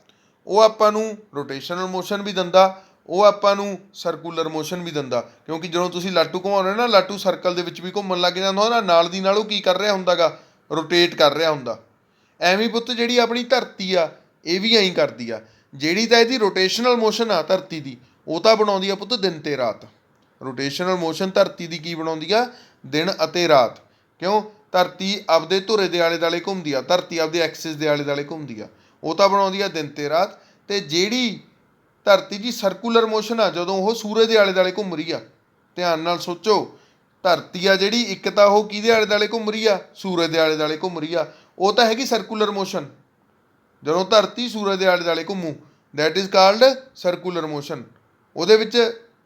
ਉਹ ਆਪਾਂ ਨੂੰ ਰੋਟੇਸ਼ਨਲ ਮੋਸ਼ਨ ਵੀ ਦਿੰਦਾ, ਉਹ ਆਪਾਂ ਨੂੰ ਸਰਕੂਲਰ ਮੋਸ਼ਨ ਵੀ ਦਿੰਦਾ। ਕਿਉਂਕਿ ਜਦੋਂ ਤੁਸੀਂ ਲਾਟੂ ਘੁਮਾਉਂਦੇ ਨਾ, ਲਾਟੂ ਸਰਕਲ ਦੇ ਵਿੱਚ ਵੀ ਘੁੰਮਣ ਲੱਗ ਜਾਂਦਾ ਨਾ, ਨਾਲ ਦੀ ਨਾਲ ਉਹ ਕੀ ਕਰ ਰਿਹਾ ਹੁੰਦਾ ਗਾ, ਰੋਟੇਟ ਕਰ ਰਿਹਾ ਹੁੰਦਾ। ਐਵੇਂ ਪੁੱਤ ਜਿਹੜੀ ਆਪਣੀ ਧਰਤੀ ਆ ਇਹ ਵੀ ਐਂ ਕਰਦੀ ਆ। ਜਿਹੜੀ ਤਾਂ ਇਹਦੀ ਰੋਟੇਸ਼ਨਲ ਮੋਸ਼ਨ ਆ ਧਰਤੀ ਦੀ, ਉਹ ਤਾਂ ਬਣਾਉਂਦੀ ਆ ਪੁੱਤ ਦਿਨ ਅਤੇ ਰਾਤ। ਰੋਟੇਸ਼ਨਲ ਮੋਸ਼ਨ ਧਰਤੀ ਦੀ ਕੀ ਬਣਾਉਂਦੀ ਆ, ਦਿਨ ਅਤੇ ਰਾਤ। ਕਿਉਂ, ਧਰਤੀ ਆਪਦੇ ਧੁਰੇ ਦੇ ਆਲੇ ਦੁਆਲੇ ਘੁੰਮਦੀ ਆ, ਧਰਤੀ ਆਪਦੇ ਐਕਸਿਸ ਦੇ ਆਲੇ ਦੁਆਲੇ ਘੁੰਮਦੀ ਆ, ਉਹ ਤਾਂ ਬਣਾਉਂਦੀ ਆ ਦਿਨ ਅਤੇ ਰਾਤ। ਅਤੇ ਜਿਹੜੀ ਧਰਤੀ ਦੀ ਸਰਕੂਲਰ ਮੋਸ਼ਨ ਆ, ਜਦੋਂ ਉਹ ਸੂਰਜ ਦੇ ਆਲੇ ਦੁਆਲੇ ਘੁੰਮ ਰਹੀ ਆ, ਧਿਆਨ ਨਾਲ ਸੋਚੋ, ਧਰਤੀ ਆ ਜਿਹੜੀ ਇੱਕ ਤਾਂ ਉਹ ਕਿਹਦੇ ਆਲੇ ਦੁਆਲੇ ਘੁੰਮ ਰਹੀ ਆ, ਸੂਰਜ ਦੇ ਆਲੇ ਦੁਆਲੇ ਘੁੰਮ ਰਹੀ ਆ, ਉਹ ਤਾਂ ਹੈਗੀ ਸਰਕੂਲਰ ਮੋਸ਼ਨ। ਜਦੋਂ ਧਰਤੀ ਸੂਰਜ ਦੇ ਆਲੇ ਦੁਆਲੇ ਘੁੰਮੂ, that is called circular motion. ਉਹਦੇ ਵਿੱਚ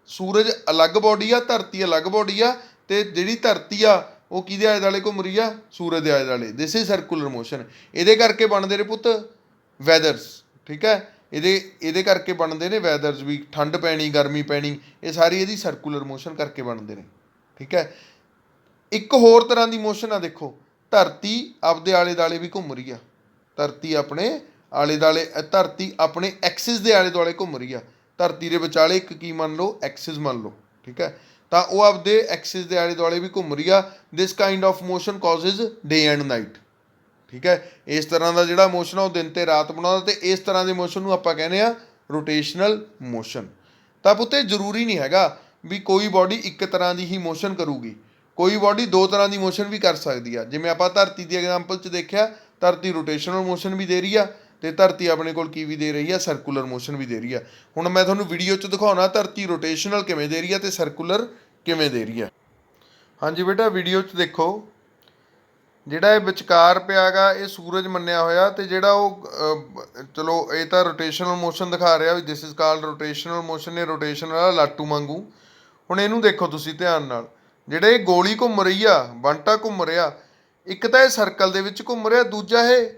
ਸੂਰਜ ਅਲੱਗ ਬੋਡੀ ਆ, ਧਰਤੀ ਅਲੱਗ ਬੋਡੀ ਆ, ਤੇ ਜਿਹੜੀ ਧਰਤੀ ਆ ਉਹ ਕਿਹਦੇ ਆਲੇ ਦੁਆਲੇ ਘੁੰਮ ਰਹੀ ਆ, ਸੂਰਜ ਦੇ ਆਲੇ ਦੁਆਲੇ। This is circular motion. ਇਹਦੇ ਕਰਕੇ ਬਣਦੇ ਨੇ ਪੁੱਤ ਵੈਦਰਸ, ਠੀਕ ਹੈ। ਇਹਦੇ ਕਰਕੇ ਬਣਦੇ ਨੇ ਵੈਦਰਸ ਵੀ, ਠੰਡ ਪੈਣੀ, ਗਰਮੀ ਪੈਣੀ, ਇਹ ਸਾਰੀ ਇਹਦੀ ਸਰਕੂਲਰ ਮੋਸ਼ਨ ਕਰਕੇ ਬਣਦੇ ਨੇ, ਠੀਕ ਹੈ। ਇੱਕ ਹੋਰ ਤਰ੍ਹਾਂ ਦੀ ਮੋਸ਼ਨ ਆ, ਦੇਖੋ ਧਰਤੀ ਆਪਦੇ ਆਲੇ ਦੁਆਲੇ ਵੀ ਘੁੰਮ ਰਹੀ ਆ, ਧਰਤੀ ਆਪਣੇ ਆਲੇ ਦੁਆਲੇ, ਧਰਤੀ ਆਪਣੇ ਐਕਸਿਸ ਦੇ ਆਲੇ ਦੁਆਲੇ ਘੁੰਮ ਰਹੀ ਆ। ਧਰਤੀ ਦੇ ਵਿਚਾਲੇ ਇੱਕ ਕੀ ਮੰਨ ਲਓ, ਐਕਸਿਸ ਮੰਨ ਲਓ, ਠੀਕ ਹੈ। ਤਾਂ ਉਹ ਆਪਦੇ ਐਕਸਿਸ ਦੇ ਆਲੇ ਦੁਆਲੇ ਵੀ ਘੁੰਮ ਰਹੀ ਆ। This kind of motion causes day and night, ਠੀਕ ਹੈ। ਇਸ ਤਰ੍ਹਾਂ ਦਾ ਜਿਹੜਾ ਮੋਸ਼ਨ ਆ ਉਹ ਦਿਨ ਤੇ ਰਾਤ ਬਣਾਉਂਦਾ, ਤੇ ਇਸ ਤਰ੍ਹਾਂ ਦੇ ਮੋਸ਼ਨ ਨੂੰ ਆਪਾਂ ਕਹਿੰਦੇ ਆ ਰੋਟੇਸ਼ਨਲ ਮੋਸ਼ਨ। ਤਾਂ ਪੁੱਤੇ ਜ਼ਰੂਰੀ ਨਹੀਂ ਹੈਗਾ ਵੀ ਕੋਈ ਬਾਡੀ ਇੱਕ ਤਰ੍ਹਾਂ ਦੀ ਹੀ ਮੋਸ਼ਨ ਕਰੂਗੀ, ਕੋਈ ਬਾਡੀ ਦੋ ਤਰ੍ਹਾਂ ਦੀ ਮੋਸ਼ਨ ਵੀ ਕਰ ਸਕਦੀ ਆ। ਜਿਵੇਂ ਆਪਾਂ ਧਰਤੀ ਦੀ ਐਗਜ਼ਾਮਪਲ 'ਚ ਦੇਖਿਆ, ਧਰਤੀ ਰੋਟੇਸ਼ਨਲ ਮੋਸ਼ਨ ਵੀ ਦੇ ਰਹੀ ਆ, ਤੇ ਧਰਤੀ ਆਪਣੇ ਕੋਲ ਕੀ ਵੀ ਦੇ ਰਹੀ ਆ, ਸਰਕੂਲਰ ਮੋਸ਼ਨ ਵੀ ਦੇ ਰਹੀ ਆ। ਹੁਣ ਮੈਂ ਤੁਹਾਨੂੰ ਵੀਡੀਓ 'ਚ ਦਿਖਾਉਣਾ ਧਰਤੀ ਰੋਟੇਸ਼ਨਲ ਕਿਵੇਂ ਦੇ ਰਹੀ ਆ ਤੇ ਸਰਕੂਲਰ ਕਿਵੇਂ ਦੇ ਰਹੀ ਆ। ਹਾਂਜੀ ਬੇਟਾ, ਵੀਡੀਓ 'ਚ ਦੇਖੋ, ਜਿਹੜਾ ਇਹ ਵਿਚਕਾਰ ਪਿਆ ਗਾ ਇਹ ਸੂਰਜ ਮੰਨਿਆ ਹੋਇਆ, ਤੇ ਜਿਹੜਾ ਉਹ ਚਲੋ ਇਹ ਤਾਂ ਰੋਟੇਸ਼ਨਲ ਮੋਸ਼ਨ ਦਿਖਾ ਰਿਹਾ ਵੀ this is called rotational motion. ਇਹ ਰੋਟੇਸ਼ਨ ਵਾਲਾ ਲਾਟੂ ਵਾਂਗੂ। ਹੁਣ ਇਹਨੂੰ ਦੇਖੋ ਤੁਸੀਂ ਧਿਆਨ ਨਾਲ, ਜਿਹੜੇ ਇਹ ਗੋਲੀ ਘੁੰਮ ਰਹੀ ਆ, ਬੰਟਾ ਘੁੰਮ ਰਿਹਾ, ਇੱਕ ਤਾਂ ਇਹ ਸਰਕਲ ਦੇ ਵਿੱਚ ਘੁੰਮ ਰਿਹਾ, ਦੂਜਾ ਇਹ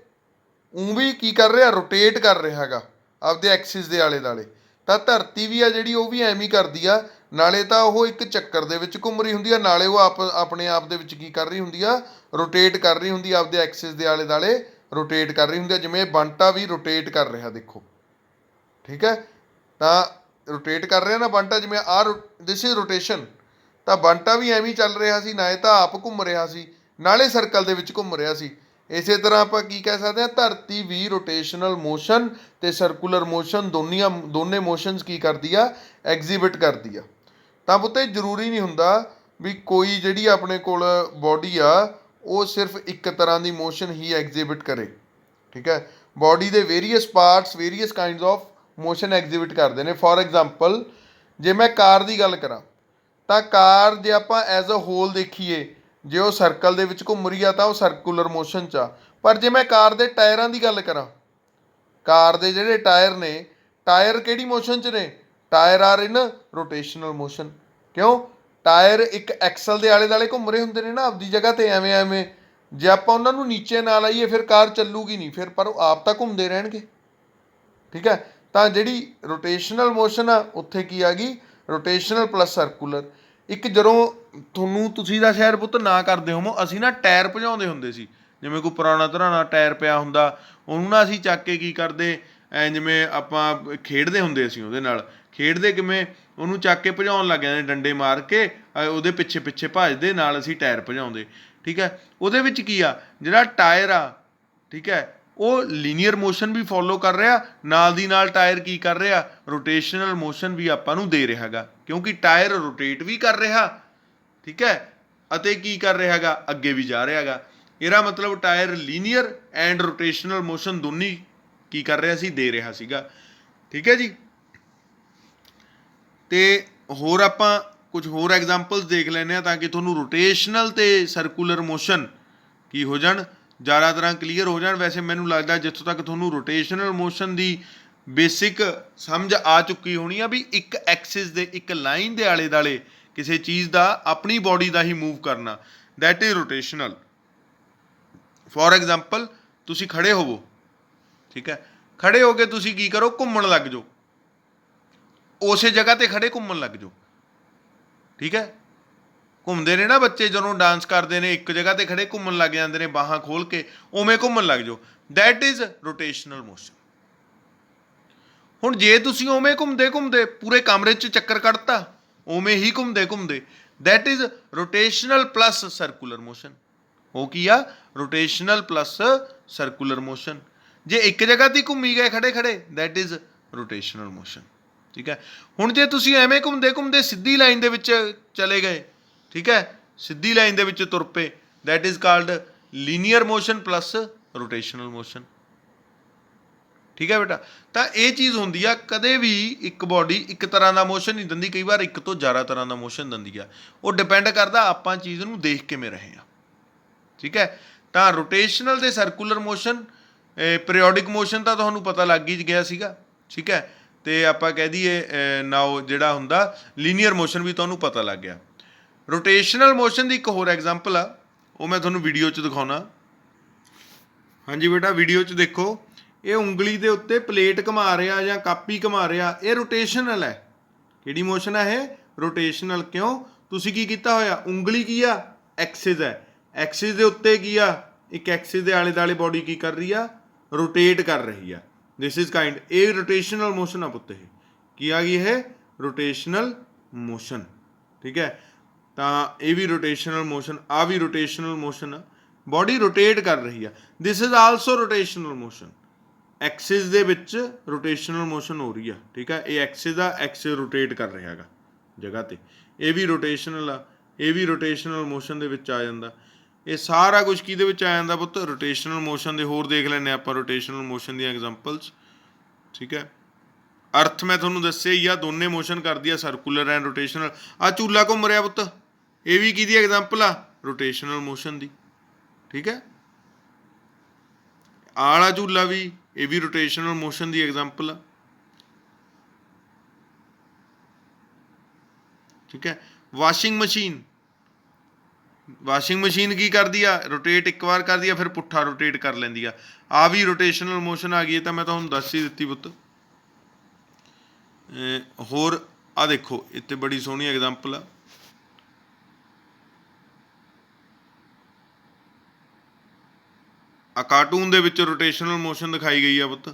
ਵੀ ਕੀ ਕਰ ਰਿਹਾ, ਰੋਟੇਟ ਕਰ ਰਿਹਾ ਹੈਗਾ ਆਪਦੇ ਐਕਸਿਸ ਦੇ ਆਲੇ ਦੁਆਲੇ। ਤਾਂ ਧਰਤੀ ਵੀ ਆ ਜਿਹੜੀ ਉਹ ਵੀ ਐਵੇਂ ਹੀ ਕਰਦੀ ਆ, ਨਾਲੇ ਤਾਂ ਉਹ ਇੱਕ ਚੱਕਰ ਦੇ ਵਿੱਚ ਘੁੰਮ ਰਹੀ ਹੁੰਦੀ ਆ, ਨਾਲੇ ਉਹ ਆਪਣੇ ਆਪ ਦੇ ਵਿੱਚ ਕੀ ਕਰ ਰਹੀ ਹੁੰਦੀ ਆ, ਰੋਟੇਟ ਕਰ ਰਹੀ ਹੁੰਦੀ ਆ, ਆਪਦੇ ਐਕਸਿਸ ਦੇ ਆਲੇ ਦੁਆਲੇ ਰੋਟੇਟ ਕਰ ਰਹੀ ਹੁੰਦੀ ਆ। ਜਿਵੇਂ ਬੰਟਾ ਵੀ ਰੋਟੇਟ ਕਰ ਰਿਹਾ, ਦੇਖੋ, ਠੀਕ ਹੈ। ਤਾਂ ਰੋਟੇਟ ਕਰ ਰਿਹਾ ਨਾ ਬੰਟਾ, ਜਿਵੇਂ ਦਿਸ ਇਜ਼ ਰੋਟੇਸ਼ਨ। ਤਾਂ ਬੰਟਾ ਵੀ ਐਵੇਂ ਹੀ ਚੱਲ ਰਿਹਾ ਸੀ, ਨਾਲੇ ਤਾਂ ਆਪ ਘੁੰਮ ਰਿਹਾ ਸੀ, ਨਾਲੇ ਸਰਕਲ ਦੇ ਵਿੱਚ ਘੁੰਮ ਰਿਹਾ ਸੀ। ਇਸੇ ਤਰ੍ਹਾਂ ਆਪਾਂ ਕੀ ਕਹਿ ਸਕਦੇ ਹਾਂ, ਧਰਤੀ ਵੀ ਰੋਟੇਸ਼ਨਲ ਮੋਸ਼ਨ ਤੇ ਸਰਕੂਲਰ ਮੋਸ਼ਨ ਦੋਨੇ ਮੋਸ਼ਨਸ ਕੀ ਕਰਦੀ ਆ, ਐਗਜ਼ੀਬਿਟ ਕਰਦੀ ਆ। ਤਾਂ ਪੁੱਤੇ ਜ਼ਰੂਰੀ ਨਹੀਂ ਹੁੰਦਾ ਵੀ ਕੋਈ ਜਿਹੜੀ ਆਪਣੇ ਕੋਲ ਬੋਡੀ ਆ ਉਹ ਸਿਰਫ ਇੱਕ ਤਰ੍ਹਾਂ ਦੀ ਮੋਸ਼ਨ ਹੀ ਐਗਜ਼ੀਬਿਟ ਕਰੇ, ਠੀਕ ਹੈ। ਬੋਡੀ ਦੇ various parts various kinds of motion exhibit ਕਰਦੇ ਨੇ। ਫੋਰ ਐਗਜ਼ਾਮਪਲ, ਜੇ ਮੈਂ ਕਾਰ ਦੀ ਗੱਲ ਕਰਾਂ, ਤਾਂ ਕਾਰ ਜੇ ਆਪਾਂ ਐਜ਼ ਅ ਹੋਲ ਦੇਖੀਏ, ਜੇ ਉਹ ਸਰਕਲ ਦੇ ਵਿੱਚ ਘੁੰਮ ਰਹੀ ਆ ਤਾਂ ਉਹ ਸਰਕੂਲਰ ਮੋਸ਼ਨ 'ਚ ਆ। ਪਰ ਜੇ ਮੈਂ ਕਾਰ ਦੇ ਟਾਇਰਾਂ ਦੀ ਗੱਲ ਕਰਾਂ, ਕਾਰ ਦੇ ਜਿਹੜੇ ਟਾਇਰ ਨੇ, ਟਾਇਰ ਕਿਹੜੀ ਮੋਸ਼ਨ 'ਚ ਨੇ, tyre are in rotational motion. ਕਿਉਂ? ਟਾਇਰ ਇੱਕ ਐਕਸਲ ਦੇ ਆਲੇ ਦੁਆਲੇ ਘੁੰਮ ਰਹੇ ਹੁੰਦੇ ਨੇ ਨਾ ਆਪਦੀ ਜਗ੍ਹਾ 'ਤੇ, ਐਵੇਂ ਐਵੇਂ। ਜੇ ਆਪਾਂ ਉਹਨਾਂ ਨੂੰ ਨੀਚੇ ਨਾ ਲਾਈਏ ਫਿਰ ਕਾਰ ਚੱਲੂਗੀ ਨਹੀਂ, ਫਿਰ ਪਰ ਉਹ ਆਪ ਤਾਂ ਘੁੰਮਦੇ ਰਹਿਣਗੇ, ਠੀਕ ਹੈ। ਤਾਂ ਜਿਹੜੀ ਰੋਟੇਸ਼ਨਲ ਮੋਸ਼ਨ ਆ ਉੱਥੇ ਕੀ ਆ ਗਈ, ਰੋਟੇਸ਼ਨਲ ਪਲੱਸ ਸਰਕੂਲਰ। ਇੱਕ ਜਦੋਂ ਤੁਸੀਂ ਦਾ ਸ਼ਾਇਦ ਪੁੱਤ ਨਾ ਕਰਦੇ ਹੋਵੋ, ਅਸੀਂ ਨਾ ਟਾਇਰ ਭਜਾਉਂਦੇ ਹੁੰਦੇ ਸੀ। ਜਿਵੇਂ ਕੋਈ ਪੁਰਾਣਾ ਧਰਾਣਾ ਟਾਇਰ ਪਿਆ ਹੁੰਦਾ, ਉਹਨੂੰ ਨਾ ਅਸੀਂ ਚੱਕ ਕੇ ਕੀ ਕਰਦੇ, ਜਿਵੇਂ ਆਪਾਂ ਖੇਡਦੇ ਹੁੰਦੇ ਅਸੀਂ ਉਹਦੇ ਨਾਲ। ਖੇਡਦੇ ਕਿਵੇਂ, ਉਹਨੂੰ ਚੱਕ ਕੇ ਭਜਾਉਣ ਲੱਗ ਜਾਂਦੇ ਡੰਡੇ ਮਾਰ ਕੇ, ਉਹਦੇ ਪਿੱਛੇ ਪਿੱਛੇ ਭੱਜਦੇ ਨਾਲ ਅਸੀਂ ਟਾਇਰ ਭਜਾਉਂਦੇ, ਠੀਕ ਹੈ। ਉਹਦੇ ਵਿੱਚ ਕੀ ਆ, ਜਿਹੜਾ ਟਾਇਰ ਆ, ਠੀਕ ਹੈ, ਉਹ ਲੀਨੀਅਰ ਮੋਸ਼ਨ ਵੀ ਫੋਲੋ ਕਰ ਰਿਹਾ, ਨਾਲ ਦੀ ਨਾਲ ਟਾਇਰ ਕੀ ਕਰ ਰਿਹਾ, ਰੋਟੇਸ਼ਨਲ ਮੋਸ਼ਨ ਵੀ ਆਪਾਂ ਨੂੰ ਦੇ ਰਿਹਾ ਹੈਗਾ, ਕਿਉਂਕਿ ਟਾਇਰ ਰੋਟੇਟ ਵੀ ਕਰ ਰਿਹਾ, ਠੀਕ ਹੈ, ਅਤੇ ਕੀ ਕਰ ਰਿਹਾ ਹੈਗਾ, ਅੱਗੇ ਵੀ ਜਾ ਰਿਹਾ ਹੈਗਾ। ਇਹਦਾ ਮਤਲਬ tyre linear and rotational motion ਦੋਨੀ ਕੀ ਕਰ ਰਿਹਾ ਸੀ, ਦੇ ਰਿਹਾ ਸੀਗਾ, ਠੀਕ ਹੈ ਜੀ। ਤੇ ਹੋਰ ਆਪਾਂ ਕੁਝ ਹੋਰ ਐਗਜ਼ਾਮਪਲਸ ਦੇਖ ਲੈਂਦੇ ਹਾਂ ਤਾਂ ਕਿ ਤੁਹਾਨੂੰ ਰੋਟੇਸ਼ਨਲ ਤੇ ਸਰਕੂਲਰ ਮੋਸ਼ਨ ਕੀ ਹੋ ਜਾਣ, ਜ਼ਿਆਦਾ ਤਰ੍ਹਾਂ ਕਲੀਅਰ ਹੋ ਜਾਣ। ਵੈਸੇ ਮੈਨੂੰ ਲੱਗਦਾ ਜਿੱਥੋਂ ਤੱਕ ਤੁਹਾਨੂੰ ਰੋਟੇਸ਼ਨਲ ਮੋਸ਼ਨ ਦੀ ਬੇਸਿਕ ਸਮਝ ਆ ਚੁੱਕੀ ਹੋਣੀ ਆ ਵੀ ਇੱਕ ਐਕਸਿਸ ਦੇ, ਇੱਕ ਲਾਈਨ ਦੇ ਆਲੇ ਦੁਆਲੇ ਕਿਸੇ ਚੀਜ਼ ਦਾ ਆਪਣੀ ਬੋਡੀ ਦਾ ਹੀ ਮੂਵ ਕਰਨਾ, that is rotational. For example, ਤੁਸੀਂ ਖੜੇ ਹੋਵੋ, ਠੀਕ ਹੈ, ਖੜੇ ਹੋ ਕੇ ਤੁਸੀਂ ਕੀ ਕਰੋ, ਘੁੰਮਣ ਲੱਗ ਜਾਓ, ਉਸੇ ਜਗ੍ਹਾ 'ਤੇ ਖੜੇ ਘੁੰਮਣ ਲੱਗ ਜਾਓ, ਠੀਕ ਹੈ। ਘੁੰਮਦੇ ਨੇ ਨਾ ਬੱਚੇ ਜਦੋਂ ਡਾਂਸ ਕਰਦੇ ਨੇ, ਇੱਕ ਜਗ੍ਹਾ 'ਤੇ ਖੜੇ ਘੁੰਮਣ ਲੱਗ ਜਾਂਦੇ ਨੇ ਬਾਹਾਂ ਖੋਲ੍ਹ ਕੇ, ਉਵੇਂ ਘੁੰਮਣ ਲੱਗ ਜਾਓ, ਦੈਟ ਇਜ਼ ਰੋਟੇਸ਼ਨਲ ਮੋਸ਼ਨ। ਹੁਣ ਜੇ ਤੁਸੀਂ ਉਵੇਂ ਘੁੰਮਦੇ ਘੁੰਮਦੇ ਪੂਰੇ ਕਮਰੇ 'ਚ ਚੱਕਰ ਕੱਢਤਾ, ਉਵੇਂ ਹੀ ਘੁੰਮਦੇ ਘੁੰਮਦੇ, that is rotational plus circular motion. ਉਹ ਕੀ ਆ, ਰੋਟੇਸ਼ਨਲ ਪਲੱਸ ਸਰਕੂਲਰ ਮੋਸ਼ਨ। ਜੇ ਇੱਕ ਜਗ੍ਹਾ 'ਤੇ ਘੁੰਮੀ ਗਏ ਖੜੇ ਖੜੇ, ਦੈਟ ਇਜ਼ ਰੋਟੇਸ਼ਨਲ ਮੋਸ਼ਨ, ਠੀਕ ਹੈ। ਹੁਣ ਜੇ ਤੁਸੀਂ ਐਵੇਂ ਘੁੰਮਦੇ ਘੁੰਮਦੇ ਸਿੱਧੀ ਲਾਈਨ ਦੇ ਵਿੱਚ ਚਲੇ ਗਏ, ਠੀਕ ਹੈ, ਸਿੱਧੀ ਲਾਈਨ ਦੇ ਵਿੱਚ ਤੁਰ ਪਏ, that is called linear motion plus rotational motion, ਠੀਕ ਹੈ ਬੇਟਾ। ਤਾਂ ਇਹ ਚੀਜ਼ ਹੁੰਦੀ ਆ, ਕਦੇ ਵੀ ਇੱਕ ਬਾਡੀ ਇੱਕ ਤਰ੍ਹਾਂ ਦਾ ਮੋਸ਼ਨ ਨਹੀਂ ਦਿੰਦੀ, ਕਈ ਵਾਰ ਇੱਕ ਤੋਂ ਜ਼ਿਆਦਾ ਤਰ੍ਹਾਂ ਦਾ ਮੋਸ਼ਨ ਦਿੰਦੀ ਆ। ਉਹ ਡਿਪੈਂਡ ਕਰਦਾ ਆਪਾਂ ਚੀਜ਼ ਨੂੰ ਦੇਖ ਕਿਵੇਂ ਰਹੇ ਹਾਂ, ਠੀਕ ਹੈ। ਤਾਂ ਰੋਟੇਸ਼ਨਲ ਤੇ ਸਰਕੂਲਰ ਮੋਸ਼ਨ ਪੀਰੀਓਡਿਕ ਮੋਸ਼ਨ ਤਾਂ ਤੁਹਾਨੂੰ ਪਤਾ ਲੱਗ ਹੀ ਗਿਆ ਸੀਗਾ, ਠੀਕ ਹੈ। ਤੇ ਆਪਾਂ ਕਹਿ ਦਈਏ ਨਾਓ ਜਿਹੜਾ ਹੁੰਦਾ ਲੀਨੀਅਰ ਮੋਸ਼ਨ ਵੀ ਤੁਹਾਨੂੰ ਪਤਾ ਲੱਗ ਗਿਆ। ਰੋਟੇਸ਼ਨਲ ਮੋਸ਼ਨ ਦੀ ਇੱਕ ਹੋਰ ਐਗਜ਼ਾਮਪਲ ਆ, ਉਹ ਮੈਂ ਤੁਹਾਨੂੰ ਵੀਡੀਓ 'ਚ ਦਿਖਾਉਣਾ। ਹਾਂਜੀ ਬੇਟਾ, ਵੀਡੀਓ 'ਚ ਦੇਖੋ, ਇਹ ਉਂਗਲੀ ਦੇ ਉੱਤੇ ਪਲੇਟ ਘੁਮਾ ਰਿਹਾ ਜਾਂ ਕਾਪੀ ਘੁਮਾ ਰਿਹਾ, ਇਹ ਰੋਟੇਸ਼ਨਲ ਹੈ। ਕਿਹੜੀ ਮੋਸ਼ਨ ਹੈ ਇਹ? ਰੋਟੇਸ਼ਨਲ। ਕਿਉਂ? ਤੁਸੀਂ ਕੀ ਕੀਤਾ ਹੋਇਆ, ਉਂਗਲੀ ਕੀ ਆ, ਐਕਸਿਸ ਹੈ, ਐਕਸਿਸ ਦੇ ਉੱਤੇ ਕੀ ਆ, ਇੱਕ ਐਕਸਿਸ ਦੇ ਆਲੇ ਦੁਆਲੇ ਬੋਡੀ ਕੀ ਕਰ ਰਹੀ ਆ, ਰੋਟੇਟ ਕਰ ਰਹੀ ਆ। ਦਿਸ ਇਜ਼ ਕਾइंड, ਇਹ ਰੋਟੇਸ਼ਨਲ ਮੋਸ਼ਨ ਆ ਪੁੱਤ। ਇਹ ਕੀ ਆ ਗਈ, ਇਹ ਰੋਟੇਸ਼ਨਲ ਮੋਸ਼ਨ, ਠੀਕ ਹੈ। ਤਾਂ ਇਹ ਵੀ ਰੋਟੇਸ਼ਨਲ ਮੋਸ਼ਨ, ਆ ਵੀ ਰੋਟੇਸ਼ਨਲ ਮੋਸ਼ਨ ਆ, ਬੋਡੀ ਰੋਟੇਟ ਕਰ ਰਹੀ ਆ। This is also rotational motion, Axis ਦੇ ਵਿੱਚ ਰੋਟੇਸ਼ਨਲ ਮੋਸ਼ਨ ਹੋ ਰਹੀ ਆ, ਠੀਕ ਹੈ। ਇਹ ਐਕਸਿਸ ਆ, ਐਕਸਿਸ ਰੋਟੇਟ ਕਰ ਰਿਹਾ ਹੈਗਾ ਜਗ੍ਹਾ 'ਤੇ, ਇਹ ਵੀ ਰੋਟੇਸ਼ਨਲ ਆ, ਇਹ ਵੀ ਰੋਟੇਸ਼ਨਲ ਮੋਸ਼ਨ ਦੇ ਵਿੱਚ ਆ ਜਾਂਦਾ। ਇਹ ਸਾਰਾ ਕੁਝ ਕਿਹਦੇ ਵਿੱਚ ਆ ਜਾਂਦਾ ਪੁੱਤ, ਰੋਟੇਸ਼ਨਲ ਮੋਸ਼ਨ ਦੇ। ਹੋਰ ਦੇਖ ਲੈਂਦੇ ਆਪਾਂ ਰੋਟੇਸ਼ਨਲ ਮੋਸ਼ਨ ਦੀਆਂ ਐਗਜ਼ਾਮਪਲਸ, ਠੀਕ ਹੈ। ਅਰਥ ਮੈਂ ਤੁਹਾਨੂੰ ਦੱਸਿਆ ਹੀ ਆ, ਦੋਨੇ ਮੋਸ਼ਨ ਕਰਦੀ ਆ, ਸਰਕੂਲਰ ਐਂਡ ਰੋਟੇਸ਼ਨਲ। ਆ ਝੂਲਾ ਘੁੰਮ ਰਿਹਾ ਪੁੱਤ, ਇਹ ਵੀ ਕਿਹਦੀ ਐਗਜ਼ਾਮਪਲ ਆ, ਰੋਟੇਸ਼ਨਲ ਮੋਸ਼ਨ ਦੀ, ਠੀਕ ਹੈ। ਆਹ ਵਾਲਾ ਝੂਲਾ ਵੀ, ਇਹ ਵੀ ਰੋਟੇਸ਼ਨਲ ਮੋਸ਼ਨ ਦੀ ਐਗਜ਼ਾਮਪਲ ਆ, ਠੀਕ ਹੈ। ਵਾਸ਼ਿੰਗ ਮਸ਼ੀਨ, ਵਾਸ਼ਿੰਗ ਮਸ਼ੀਨ ਕੀ ਕਰਦੀ ਆ, ਰੋਟੇਟ ਇੱਕ ਵਾਰ ਕਰਦੀ ਆ, ਫਿਰ ਪੁੱਠਾ ਰੋਟੇਟ ਕਰ ਲੈਂਦੀ ਆ। ਆ ਵੀ ਰੋਟੇਸ਼ਨਲ ਮੋਸ਼ਨ ਆ ਗਈ, ਤਾਂ ਮੈਂ ਤੁਹਾਨੂੰ ਦੱਸ ਹੀ ਦਿੱਤੀ ਪੁੱਤ। ਹੋਰ ਆ ਦੇਖੋ, ਇੱਥੇ ਬੜੀ ਸੋਹਣੀ ਐਗਜ਼ਾਮਪਲ ਆ, ਆ ਕਾਰਟੂਨ ਦੇ ਵਿੱਚ ਰੋਟੇਸ਼ਨਲ ਮੋਸ਼ਨ ਦਿਖਾਈ ਗਈ ਆ ਪੁੱਤ।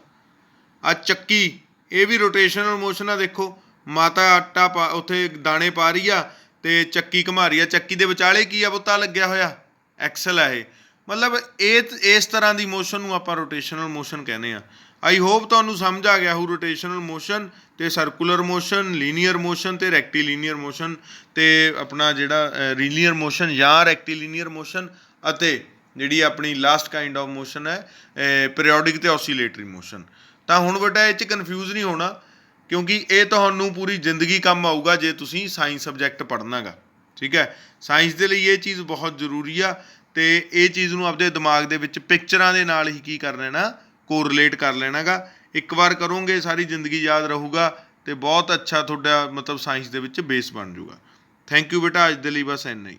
ਆ ਚੱਕੀ, ਇਹ ਵੀ ਰੋਟੇਸ਼ਨਲ ਮੋਸ਼ਨ ਆ। ਦੇਖੋ, ਮਾਤਾ ਆਟਾ ਪਾ, ਉੱਥੇ ਦਾਣੇ ਪਾ ਰਹੀ ਆ ਤੇ ਚੱਕੀ ਘੁਮਾ ਰਹੀ ਆ, ਚੱਕੀ ਦੇ ਵਿਚਾਲੇ ਕੀ ਆ ਪੁੱਤ, ਆ ਲੱਗਿਆ ਹੋਇਆ ਐਕਸਲ ਆ ਇਹ। ਮਤਲਬ ਇਹ ਇਸ ਤਰ੍ਹਾਂ ਦੀ ਮੋਸ਼ਨ ਨੂੰ ਆਪਾਂ ਰੋਟੇਸ਼ਨਲ ਮੋਸ਼ਨ ਕਹਿੰਦੇ ਆ। ਆਈ ਹੋਪ ਤੁਹਾਨੂੰ ਸਮਝ ਆ ਗਿਆ ਹੋ ਰੋਟੇਸ਼ਨਲ ਮੋਸ਼ਨ ਤੇ ਸਰਕੂਲਰ ਮੋਸ਼ਨ, ਲੀਨੀਅਰ ਮੋਸ਼ਨ ਤੇ ਰੈਕਟੀਲੀਨੀਅਰ ਮੋਸ਼ਨ, ਤੇ ਆਪਣਾ ਜਿਹੜਾ ਲੀਨੀਅਰ ਮੋਸ਼ਨ ਜਾਂ ਰੈਕਟੀਲੀਨੀਅਰ ਮੋਸ਼ਨ, ਅਤੇ ਜਿਹੜੀ ਆਪਣੀ ਲਾਸਟ ਕਾइंड ਆਫ ਮੋਸ਼ਨ ਹੈ ਪੀਰੀਓਡਿਕ ਤੇ ਔਸੀਲੇਟਰੀ ਮੋਸ਼ਨ। ਤਾਂ ਹੁਣ ਬੇਟਾ ਇਹ 'ਚ ਕਨਫਿਊਜ਼ ਨਹੀਂ ਹੋਣਾ, ਕਿਉਂਕਿ ਇਹ ਤੁਹਾਨੂੰ ਪੂਰੀ ਜ਼ਿੰਦਗੀ ਕੰਮ ਆਊਗਾ ਜੇ ਤੁਸੀਂ ਸਾਇੰਸ ਸਬਜੈਕਟ ਪੜ੍ਹਨਾ ਗਾ, ਠੀਕ ਹੈ। ਸਾਇੰਸ ਦੇ ਲਈ ਇਹ ਚੀਜ਼ ਬਹੁਤ ਜ਼ਰੂਰੀ ਆ, ਤੇ ਇਹ ਚੀਜ਼ ਨੂੰ ਆਪਦੇ ਦਿਮਾਗ ਦੇ ਵਿੱਚ ਪਿਕਚਰਾਂ ਦੇ ਨਾਲ ਹੀ ਕੀ ਕਰ ਲੈਣਾ, ਕੋਰਿਲੇਟ ਕਰ ਲੈਣਾ ਗਾ। ਇੱਕ ਵਾਰ ਕਰੋਗੇ ਸਾਰੀ ਜ਼ਿੰਦਗੀ ਯਾਦ ਰਹੂਗਾ, ਤੇ ਬਹੁਤ ਅੱਛਾ ਤੁਹਾਡਾ ਮਤਲਬ ਸਾਇੰਸ ਦੇ ਵਿੱਚ ਬੇਸ ਬਣ ਜਾਊਗਾ। ਥੈਂਕ ਯੂ ਬੇਟਾ, ਅੱਜ ਦੇ ਲਈ ਬਸ ਇੰਨਾ ਹੀ।